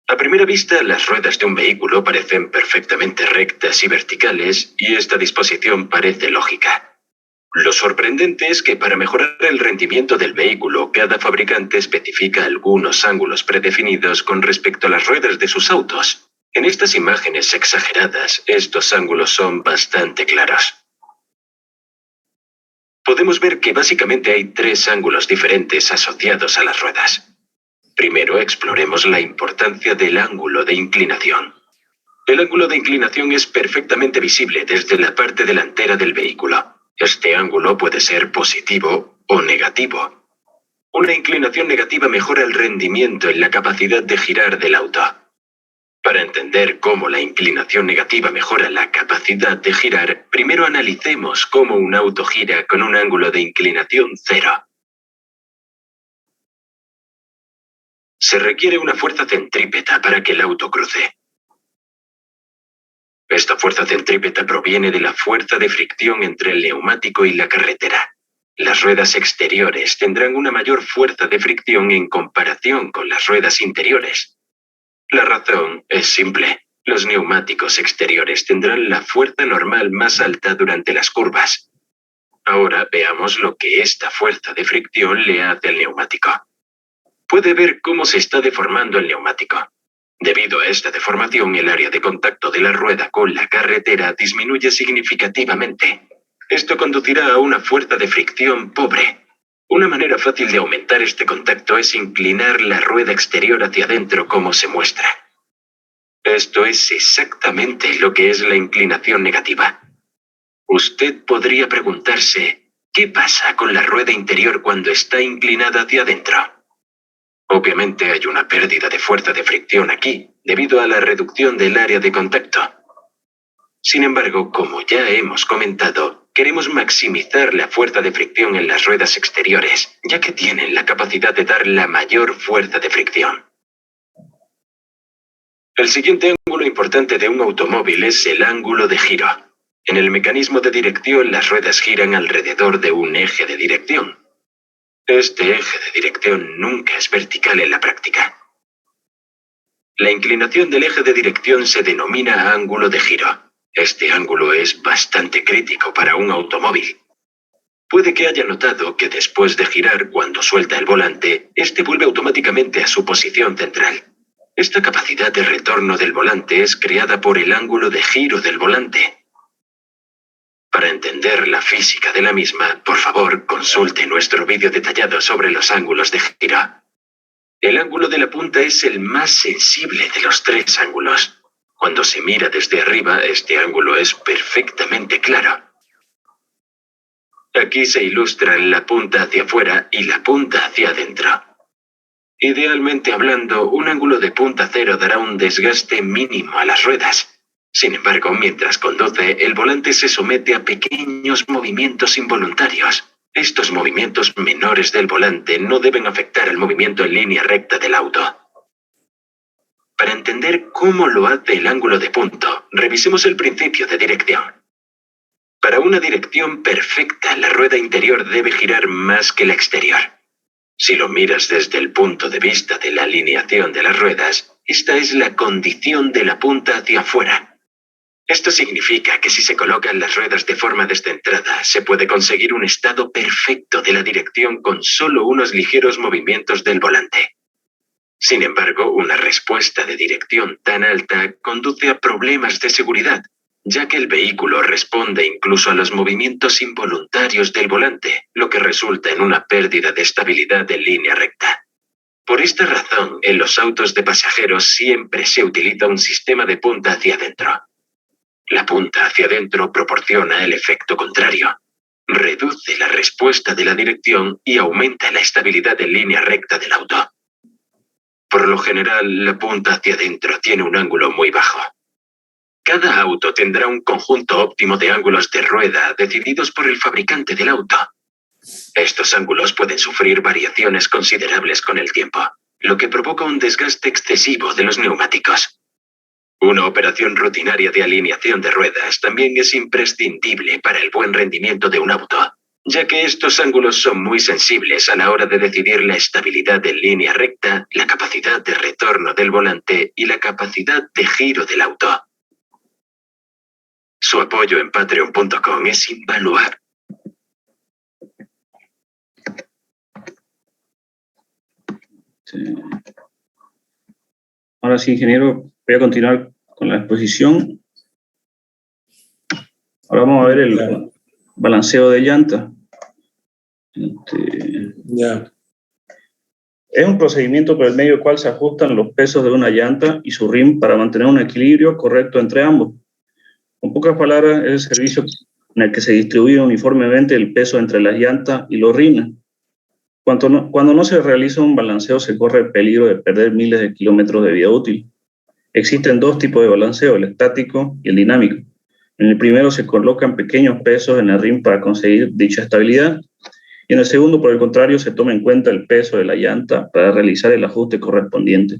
A primera vista, las ruedas de un vehículo parecen perfectamente rectas y verticales y esta disposición parece lógica. Lo sorprendente es que para mejorar el rendimiento del vehículo, cada fabricante especifica algunos ángulos predefinidos con respecto a las ruedas de sus autos. En estas imágenes exageradas, estos ángulos son bastante claros. Podemos ver que básicamente hay 3 ángulos diferentes asociados a las ruedas. Primero, exploremos la importancia del ángulo de inclinación. El ángulo de inclinación es perfectamente visible desde la parte delantera del vehículo. Este ángulo puede ser positivo o negativo. Una inclinación negativa mejora el rendimiento y la capacidad de girar del auto. Para entender cómo la inclinación negativa mejora la capacidad de girar, primero analicemos cómo un auto gira con un ángulo de inclinación 0. Se requiere una fuerza centrípeta para que el auto cruce. Esta fuerza centrípeta proviene de la fuerza de fricción entre el neumático y la carretera. Las ruedas exteriores tendrán una mayor fuerza de fricción en comparación con las ruedas interiores. La razón es simple. Los neumáticos exteriores tendrán la fuerza normal más alta durante las curvas. Ahora veamos lo que esta fuerza de fricción le hace al neumático. Puede ver cómo se está deformando el neumático. Debido a esta deformación, el área de contacto de la rueda con la carretera disminuye significativamente. Esto conducirá a una fuerza de fricción pobre. Una manera fácil de aumentar este contacto es inclinar la rueda exterior hacia adentro como se muestra. Esto es exactamente lo que es la inclinación negativa. Usted podría preguntarse, ¿qué pasa con la rueda interior cuando está inclinada hacia adentro? Obviamente hay una pérdida de fuerza de fricción aquí, debido a la reducción del área de contacto. Sin embargo, como ya hemos comentado, queremos maximizar la fuerza de fricción en las ruedas exteriores, ya que tienen la capacidad de dar la mayor fuerza de fricción. El siguiente ángulo importante de un automóvil es el ángulo de giro. En el mecanismo de dirección, las ruedas giran alrededor de un eje de dirección. Este eje de dirección nunca es vertical en la práctica. La inclinación del eje de dirección se denomina ángulo de giro. Este ángulo es bastante crítico para un automóvil. Puede que haya notado que después de girar, cuando suelta el volante, este vuelve automáticamente a su posición central. Esta capacidad de retorno del volante es creada por el ángulo de giro del volante. Para entender la física de la misma, por favor, consulte nuestro vídeo detallado sobre los ángulos de giro. El ángulo de la punta es el más sensible de los tres ángulos. Cuando se mira desde arriba, este ángulo es perfectamente claro. Aquí se ilustran la punta hacia afuera y la punta hacia adentro. Idealmente hablando, un ángulo de punta cero dará un desgaste mínimo a las ruedas. Sin embargo, mientras conduce, el volante se somete a pequeños movimientos involuntarios. Estos movimientos menores del volante no deben afectar el movimiento en línea recta del auto. Para entender cómo lo hace el ángulo de punto, revisemos el principio de dirección. Para una dirección perfecta, la rueda interior debe girar más que la exterior. Si lo miras desde el punto de vista de la alineación de las ruedas, esta es la condición de la punta hacia afuera. Esto significa que si se colocan las ruedas de forma descentrada, se puede conseguir un estado perfecto de la dirección con solo unos ligeros movimientos del volante. Sin embargo, una respuesta de dirección tan alta conduce a problemas de seguridad, ya que el vehículo responde incluso a los movimientos involuntarios del volante, lo que resulta en una pérdida de estabilidad en línea recta. Por esta razón, en los autos de pasajeros siempre se utiliza un sistema de punta hacia adentro. La punta hacia adentro proporciona el efecto contrario. Reduce la respuesta de la dirección y aumenta la estabilidad en línea recta del auto. Por lo general, la punta hacia adentro tiene un ángulo muy bajo. Cada auto tendrá un conjunto óptimo de ángulos de rueda decididos por el fabricante del auto. Estos ángulos pueden sufrir variaciones considerables con el tiempo, lo que provoca un desgaste excesivo de los neumáticos. Una operación rutinaria de alineación de ruedas también es imprescindible para el buen rendimiento de un auto, ya que estos ángulos son muy sensibles a la hora de decidir la estabilidad en línea recta, la capacidad de retorno del volante y la capacidad de giro del auto. Su apoyo en patreon.com es invaluable. Sí. Ahora sí, ingeniero, voy a continuar con la exposición. Ahora vamos a ver el balanceo de llanta. Es un procedimiento por el medio del cual se ajustan los pesos de una llanta y su rim para mantener un equilibrio correcto entre ambos. Con pocas palabras, es el servicio en el que se distribuye uniformemente el peso entre las llantas y los rines. Cuando no se realiza un balanceo, se corre el peligro de perder miles de kilómetros de vida útil. Existen dos tipos de balanceo, el estático y el dinámico. En el primero se colocan pequeños pesos en el rim para conseguir dicha estabilidad, y en el segundo, por el contrario, se toma en cuenta el peso de la llanta para realizar el ajuste correspondiente.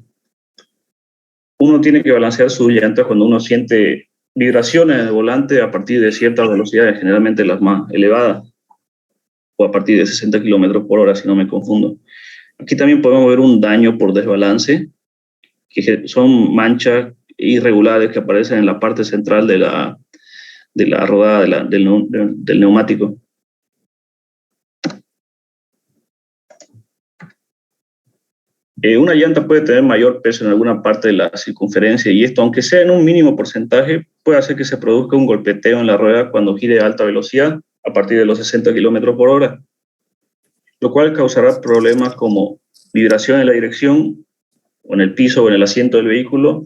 Uno tiene que balancear su llanta cuando uno siente vibraciones en el volante a partir de ciertas velocidades, generalmente las más elevadas, o a partir de 60 km por hora, si no me confundo. Aquí también podemos ver un daño por desbalance, que son manchas irregulares que aparecen en la parte central de la rodada del neumático. Una llanta puede tener mayor peso en alguna parte de la circunferencia y esto, aunque sea en un mínimo porcentaje, puede hacer que se produzca un golpeteo en la rueda cuando gire a alta velocidad a partir de los 60 kilómetros por hora, lo cual causará problemas como vibración en la dirección, o en el piso o en el asiento del vehículo,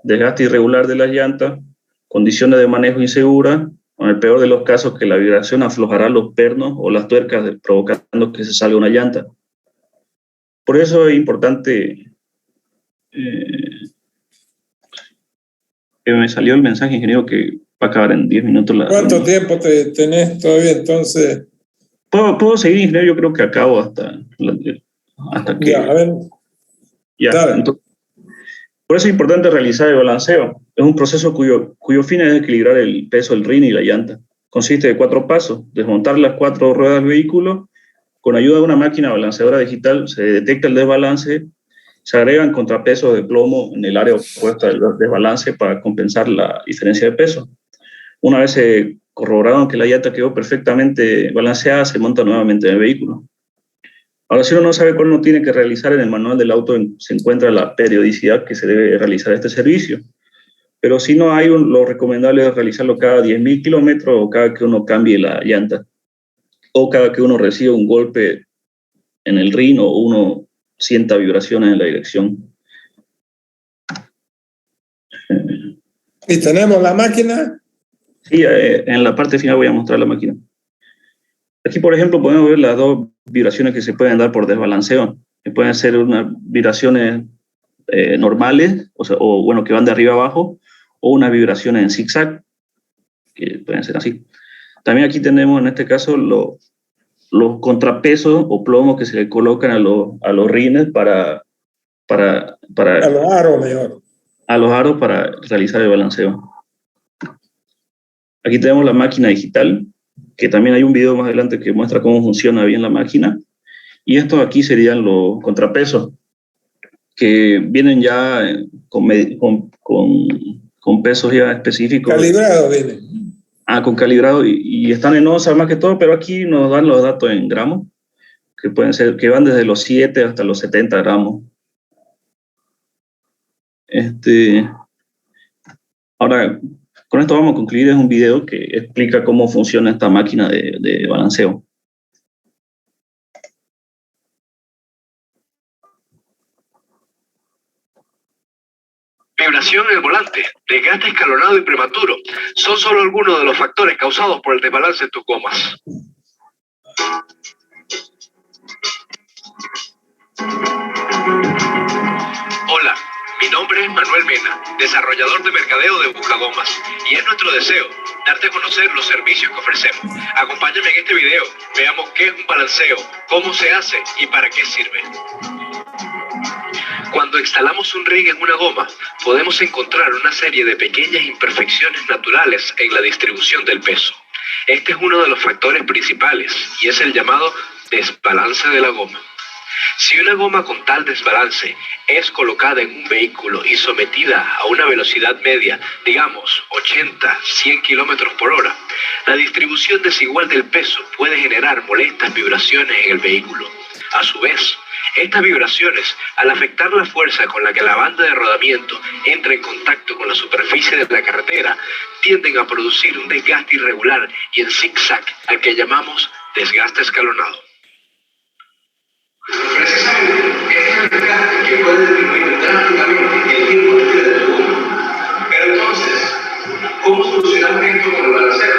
desgaste irregular de las llantas, condiciones de manejo inseguras, o en el peor de los casos que la vibración aflojará los pernos o las tuercas, provocando que se salga una llanta. Por eso es importante, que me salió el mensaje, ingeniero, que va a acabar en 10 minutos. ¿Cuánto tiempo tenés todavía entonces? ¿Puedo seguir, ingeniero? Yo creo que acabo hasta que... Ya, a ver. Ya, entonces, por eso es importante realizar el balanceo. Es un proceso cuyo fin es equilibrar el peso del rin y la llanta. Consiste de 4 pasos: desmontar las 4 ruedas del vehículo. Con ayuda de una máquina balanceadora digital se detecta el desbalance, se agregan contrapesos de plomo en el área opuesta del desbalance para compensar la diferencia de peso. Una vez corroborado que la llanta quedó perfectamente balanceada, se monta nuevamente en el vehículo. Ahora, si uno no sabe cuándo tiene que realizar, en el manual del auto se encuentra la periodicidad que se debe realizar este servicio. Pero si no hay, lo recomendable es realizarlo cada 10.000 kilómetros o cada que uno cambie la llanta, o cada que uno reciba un golpe en el rin o uno sienta vibraciones en la dirección. ¿Y tenemos la máquina? Sí, en la parte final voy a mostrar la máquina. Aquí, por ejemplo, podemos ver las 2 vibraciones que se pueden dar por desbalanceo. Que pueden ser unas vibraciones normales, o que van de arriba a abajo, o unas vibraciones en zigzag, que pueden ser así. También aquí tenemos, en este caso, los contrapesos o plomos que se le colocan a los rines para a los aros, mejor. A los aros para realizar el balanceo. Aquí tenemos la máquina digital, que también hay un video más adelante que muestra cómo funciona bien la máquina. Y estos aquí serían los contrapesos, que vienen ya con pesos ya específicos. Calibrado viene. Con calibrado, y están en onzas más que todo, pero aquí nos dan los datos en gramos, que pueden ser, que van desde los 7 hasta los 70 gramos. Ahora, con esto vamos a concluir. Es un video que explica cómo funciona esta máquina de balanceo. Vibración en el volante, desgaste escalonado y prematuro son solo algunos de los factores causados por el desbalance en tus gomas. Hola, mi nombre es Manuel Mena, desarrollador de mercadeo de Buscagomas, y es nuestro deseo darte a conocer los servicios que ofrecemos. Acompáñame en este video, veamos qué es un balanceo, cómo se hace y para qué sirve. Cuando instalamos un ring en una goma, podemos encontrar una serie de pequeñas imperfecciones naturales en la distribución del peso. Este es uno de los factores principales y es el llamado desbalance de la goma. Si una goma con tal desbalance es colocada en un vehículo y sometida a una velocidad media, digamos 80-100 kilómetros por hora, la distribución desigual del peso puede generar molestas vibraciones en el vehículo. A su vez, estas vibraciones, al afectar la fuerza con la que la banda de rodamiento entra en contacto con la superficie de la carretera, tienden a producir un desgaste irregular y en zigzag, al que llamamos desgaste escalonado. Precisamente, este es el desgaste que puede disminuir drásticamente el tiempo de vida de tu goma. Pero entonces, ¿cómo solucionamos esto con el balanceo?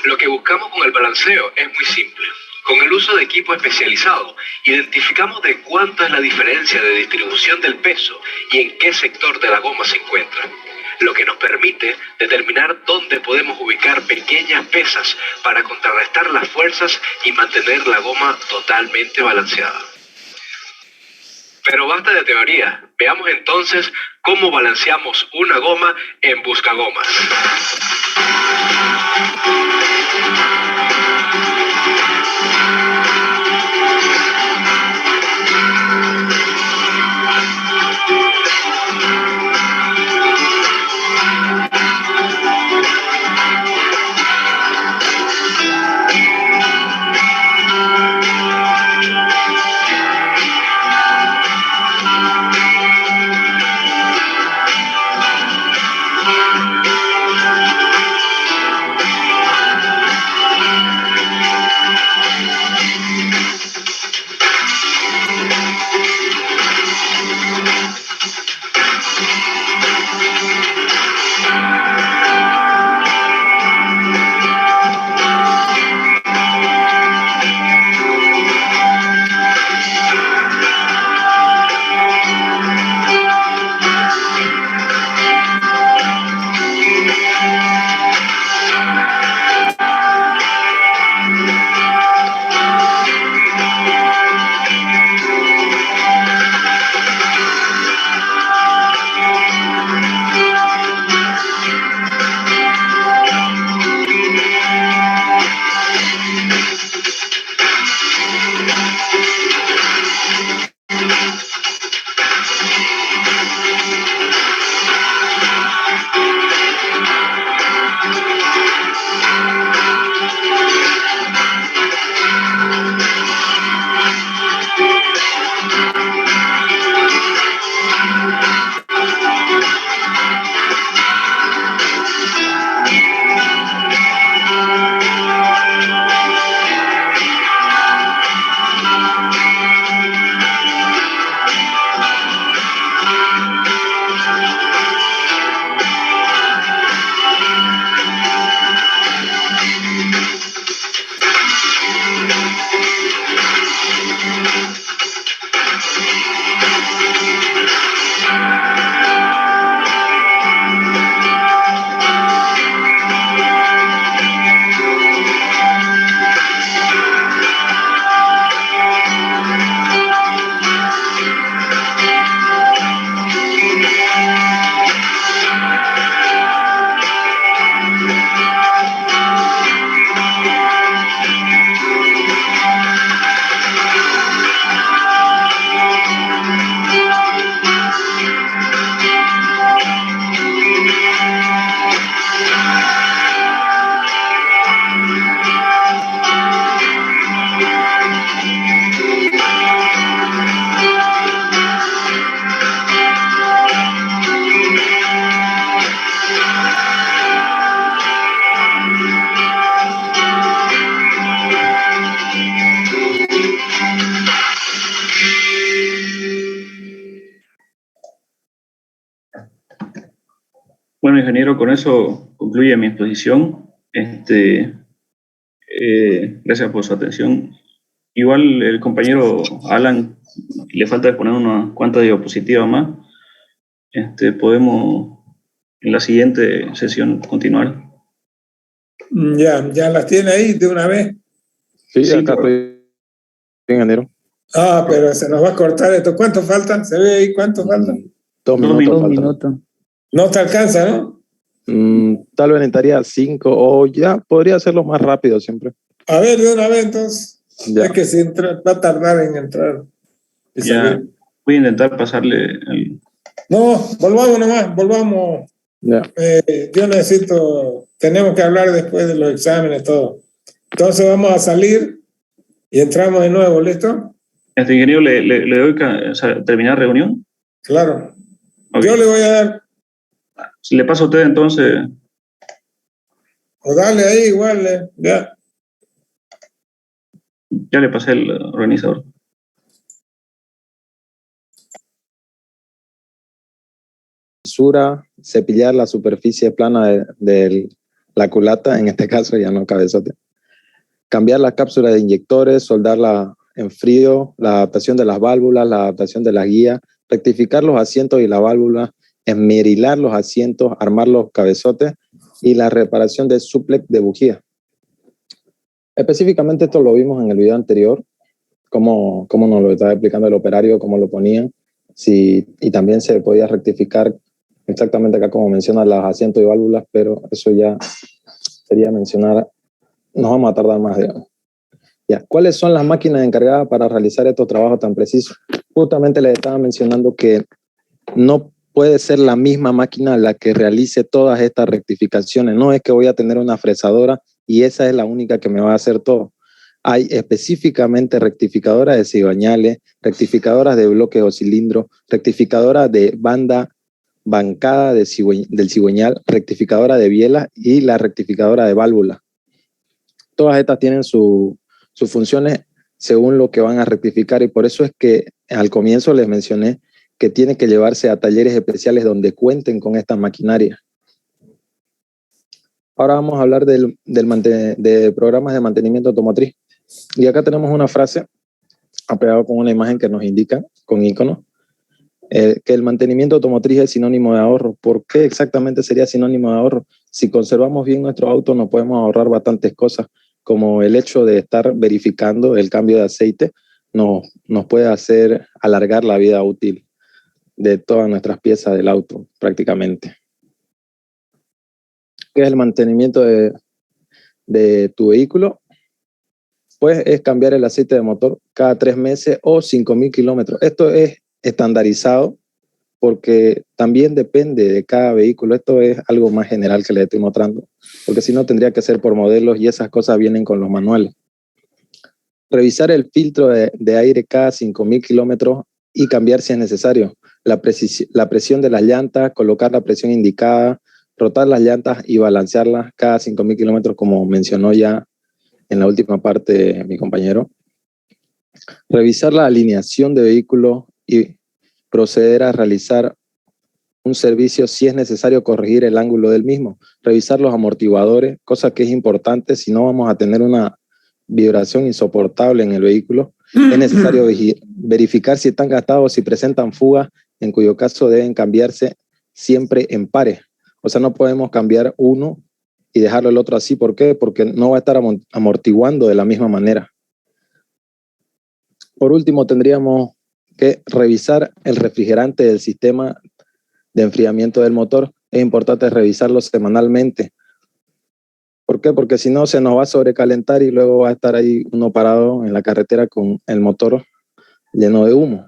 Lo que buscamos con el balanceo es muy simple. Con el uso de equipo especializado, identificamos de cuánto es la diferencia de distribución del peso y en qué sector de la goma se encuentra, lo que nos permite determinar dónde podemos ubicar pequeñas pesas para contrarrestar las fuerzas y mantener la goma totalmente balanceada. Pero basta de teoría, veamos entonces cómo balanceamos una goma en Buscagomas. Bueno, ingeniero, con eso concluye mi exposición. Gracias por su atención. Igual el compañero Alan le falta poner una cuanta diapositiva más. Podemos en la siguiente sesión continuar. Ya las tiene ahí de una vez. Sí, acá estoy, ingeniero. Pero se nos va a cortar esto. ¿Cuántos faltan? ¿Se ve ahí cuántos faltan? 2 minutos. No te alcanza, ¿no? Tal vez necesitaría 5 o ya podría hacerlo más rápido siempre. A ver, de una vez entonces. Ya. Es que si va a tardar en entrar. Ya, voy a intentar pasarle No, volvamos nomás, volvamos. Ya. Yo necesito, tenemos que hablar después de los exámenes, todo. Entonces vamos a salir y entramos de nuevo, ¿listo? Ingeniero, ¿le doy terminar reunión? Claro. Okay. Yo le voy a dar. Si le paso a usted entonces. O dale ahí igual, ya. Ya le pasé el organizador. Cepillar la superficie plana de la culata, en este caso ya no cabezote. Cambiar la cápsula de inyectores, soldarla en frío, la adaptación de las válvulas, la adaptación de las guías, rectificar los asientos y la válvula, esmerilar los asientos, armar los cabezotes y la reparación del suplex de bujía. Específicamente esto lo vimos en el video anterior, cómo nos lo estaba explicando el operario, cómo lo ponían, y también se podía rectificar exactamente acá como menciona los asientos y válvulas, pero eso ya sería mencionar, nos vamos a tardar más, digamos. Ya, ¿cuáles son las máquinas encargadas para realizar estos trabajos tan precisos? Justamente les estaba mencionando que no puede ser la misma máquina la que realice todas estas rectificaciones. No es que voy a tener una fresadora y esa es la única que me va a hacer todo. Hay específicamente rectificadoras de cigüeñales, rectificadoras de bloques o cilindros, rectificadoras de banda bancada del cigüeñal, rectificadora de biela y la rectificadora de válvula. Todas estas tienen sus funciones según lo que van a rectificar, y por eso es que al comienzo les mencioné que tiene que llevarse a talleres especiales donde cuenten con estas maquinarias. Ahora vamos a hablar de programas de mantenimiento automotriz. Y acá tenemos una frase apegada con una imagen que nos indica, con icono, que el mantenimiento automotriz es sinónimo de ahorro. ¿Por qué exactamente sería sinónimo de ahorro? Si conservamos bien nuestro auto, nos podemos ahorrar bastantes cosas, como el hecho de estar verificando el cambio de aceite nos puede hacer alargar la vida útil de todas nuestras piezas del auto, prácticamente. ¿Qué es el mantenimiento de tu vehículo? Pues es cambiar el aceite de motor cada 3 meses o 5.000 kilómetros. Esto es estandarizado porque también depende de cada vehículo. Esto es algo más general que les estoy mostrando, porque si no tendría que ser por modelos y esas cosas vienen con los manuales. Revisar el filtro de aire cada 5.000 kilómetros y cambiar si es necesario. La presión de las llantas, colocar la presión indicada, rotar las llantas y balancearlas cada 5.000 kilómetros, como mencionó ya en la última parte mi compañero. Revisar la alineación de vehículos y proceder a realizar un servicio si es necesario corregir el ángulo del mismo. Revisar los amortiguadores, cosa que es importante, si no vamos a tener una vibración insoportable en el vehículo. Es necesario verificar si están gastados o si presentan fugas, en cuyo caso deben cambiarse siempre en pares. O sea, no podemos cambiar uno y dejarlo el otro así. ¿Por qué? Porque no va a estar amortiguando de la misma manera. Por último, tendríamos que revisar el refrigerante del sistema de enfriamiento del motor. Es importante revisarlo semanalmente. ¿Por qué? Porque si no se nos va a sobrecalentar y luego va a estar ahí uno parado en la carretera con el motor lleno de humo.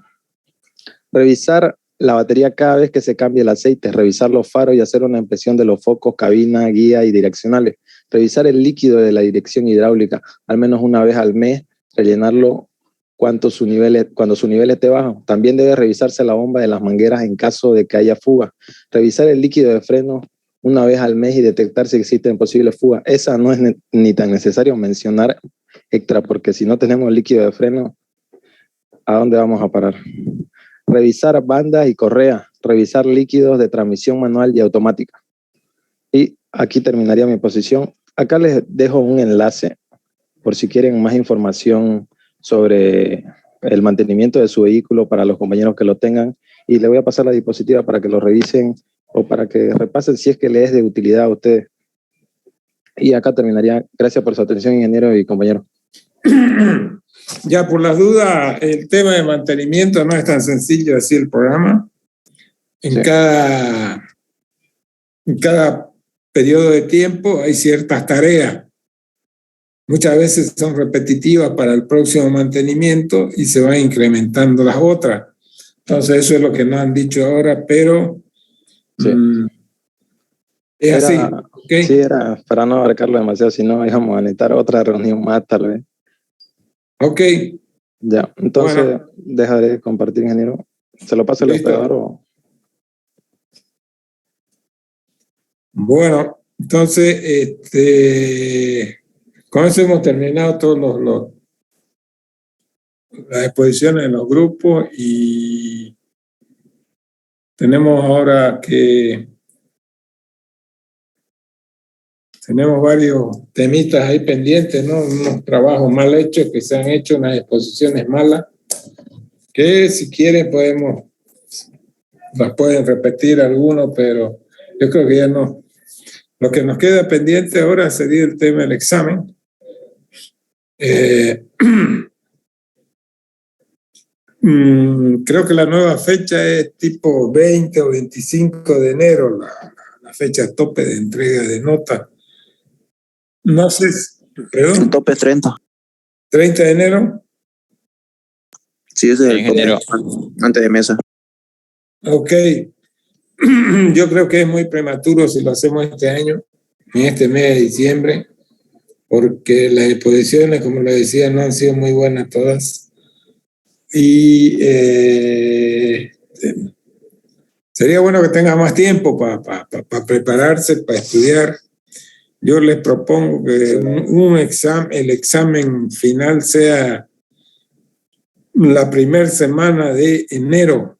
Revisar la batería cada vez que se cambie el aceite, revisar los faros y hacer una inspección de los focos, cabina, guía y direccionales. Revisar el líquido de la dirección hidráulica al menos una vez al mes, rellenarlo cuando su nivel esté bajo. También debe revisarse la bomba de las mangueras en caso de que haya fuga. Revisar el líquido de freno una vez al mes y detectar si existen posibles fugas. Esa no es ni tan necesario mencionar extra, porque si no tenemos líquido de freno, ¿a dónde vamos a parar? Revisar bandas y correas, revisar líquidos de transmisión manual y automática. aquí terminaría mi posición. Acá les dejo un enlace por si quieren más información sobre el mantenimiento de su vehículo para los compañeros que lo tengan, y le voy a pasar la diapositiva para que lo revisen o para que repasen si es que le es de utilidad a ustedes. Y acá terminaría. Gracias por su atención, ingeniero y compañero. Ya, por las dudas, el tema de mantenimiento no es tan sencillo así el programa. En Sí. cada periodo de tiempo hay ciertas tareas. Muchas veces son repetitivas para el próximo mantenimiento y se van incrementando las otras. Entonces eso es lo que nos han dicho ahora, pero Sí. es así. ¿Okay? Sí, era para no abarcarlo demasiado, si no íbamos a necesitar otra reunión más tal vez. Ok. Ya, entonces Bueno. dejaré de compartir, ingeniero. ¿Se lo paso al Listo. hospedador o...? Bueno, entonces, con eso hemos terminado todos las exposiciones en los grupos y tenemos ahora que tenemos varios temitas ahí pendientes, ¿no? Unos trabajos mal hechos que se han hecho, unas exposiciones malas, que si quieren las pueden repetir algunos, pero yo creo que ya no. Lo que nos queda pendiente ahora sería el tema del examen. Creo que la nueva fecha es tipo 20 o 25 de enero, la fecha tope de entrega de notas. No sé, ¿perdón? El tope es 30. 30 de enero. Sí, ese es el tope antes de mesa. Ok. Yo creo que es muy prematuro si lo hacemos este año, en este mes de diciembre, porque las exposiciones, como le decía, no han sido muy buenas todas. Y sería bueno que tenga más tiempo para prepararse, para estudiar. Yo les propongo que el examen final sea la primera semana de enero.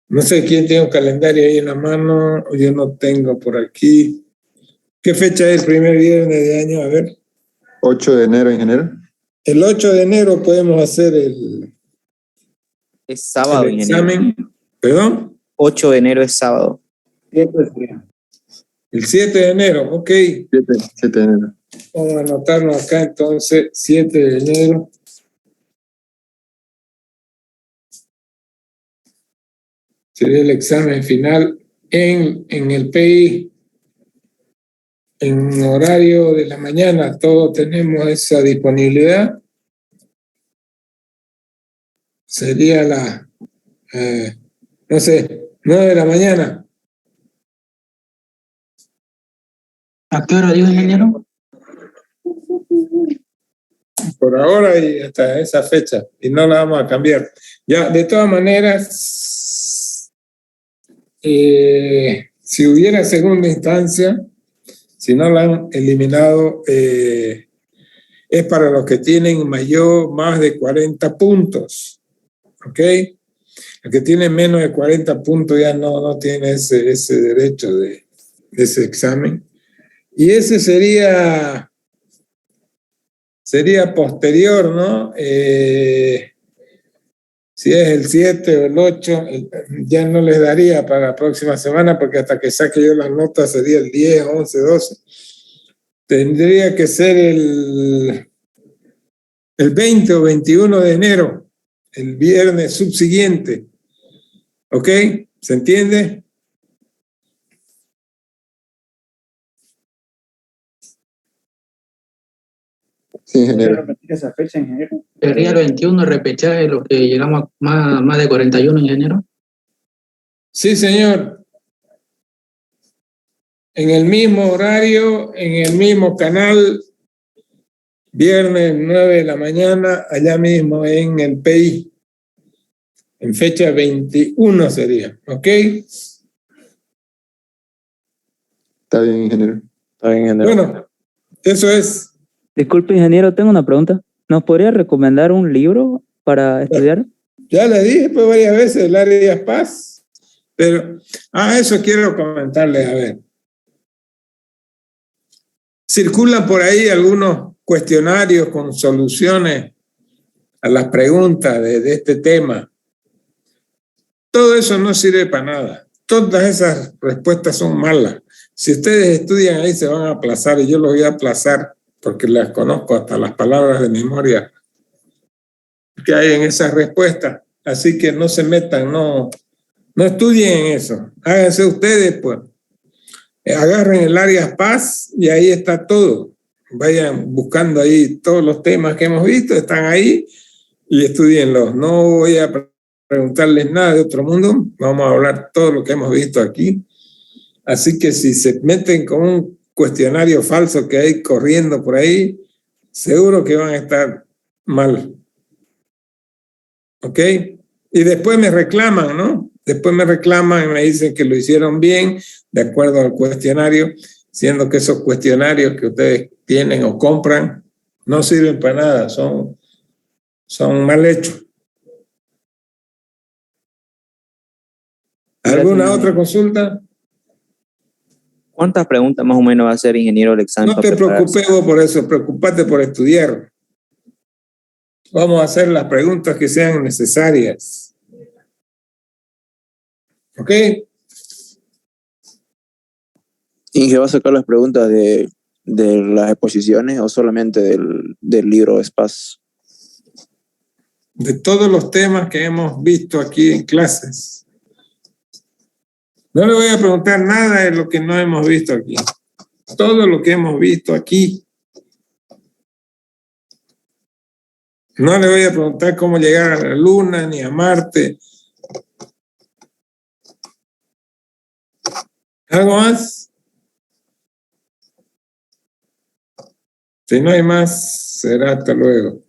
No sé quién tiene un calendario ahí en la mano, yo no tengo por aquí. ¿Qué fecha es el primer viernes de año? A ver. 8 de enero, ingeniero. El 8 de enero podemos hacer Es sábado, el examen. ¿Perdón? 8 de enero es sábado. El 7 de enero, ok. 7 de enero. Vamos a anotarnos acá entonces, 7 de enero. Sería el examen final en el PI, en horario de la mañana. Todos tenemos esa disponibilidad. Sería no sé, 9 de la mañana. ¿A qué hora dijo, ingeniero? Por ahora y hasta esa fecha. Y no la vamos a cambiar. Ya, de todas maneras, si hubiera segunda instancia, si no la han eliminado, es para los que tienen más de 40 puntos. ¿Ok? El que tiene menos de 40 puntos ya no tiene ese derecho de ese examen. Y ese sería posterior, ¿no? Si es el 7 o el 8, ya no les daría para la próxima semana, porque hasta que saque yo las notas sería el 10, 11, 12. Tendría que ser el 20 o 21 de enero, el viernes subsiguiente. ¿Ok? ¿Se entiende? Sí, ingeniero. ¿Repetir esa fecha, ingeniero? Sería el 21, repechaje, lo que llegamos a más de 41, ingeniero. Sí, señor. En el mismo horario, en el mismo canal, viernes 9 de la mañana, allá mismo en el PI. En fecha 21 sería, ¿ok? Está bien, ingeniero. Está bien, ingeniero. Bueno, eso es. Disculpe, ingeniero, tengo una pregunta. ¿Nos podría recomendar un libro para estudiar? Ya le dije pues varias veces, el Arias Paz. Pero, eso quiero comentarles, a ver. Circulan por ahí algunos cuestionarios con soluciones a las preguntas de este tema. Todo eso no sirve para nada. Todas esas respuestas son malas. Si ustedes estudian ahí se van a aplazar y yo los voy a aplazar porque las conozco hasta las palabras de memoria que hay en esas respuestas. Así que no se metan, no estudien en eso. Háganse ustedes, pues. Agarren el área paz y ahí está todo. Vayan buscando ahí todos los temas que hemos visto, están ahí y estudienlos. No voy a preguntarles nada de otro mundo, vamos a hablar todo lo que hemos visto aquí. Así que si se meten con un cuestionario falso que hay corriendo por ahí, seguro que van a estar mal. ¿Ok? Y después me reclaman, ¿no? Después me reclaman y me dicen que lo hicieron bien, de acuerdo al cuestionario, siendo que esos cuestionarios que ustedes tienen o compran no sirven para nada, son mal hechos. ¿Alguna otra consulta? ¿Cuántas preguntas más o menos va a hacer, ingeniero, el examen? No te preocupes vos por eso, preocupate por estudiar. Vamos a hacer las preguntas que sean necesarias. ¿Ok? Inge, ¿va a sacar las preguntas de las exposiciones o solamente del libro SPAS? De todos los temas que hemos visto aquí en clases. No le voy a preguntar nada de lo que no hemos visto aquí. Todo lo que hemos visto aquí. No le voy a preguntar cómo llegar a la Luna ni a Marte. ¿Algo más? Si no hay más, será hasta luego.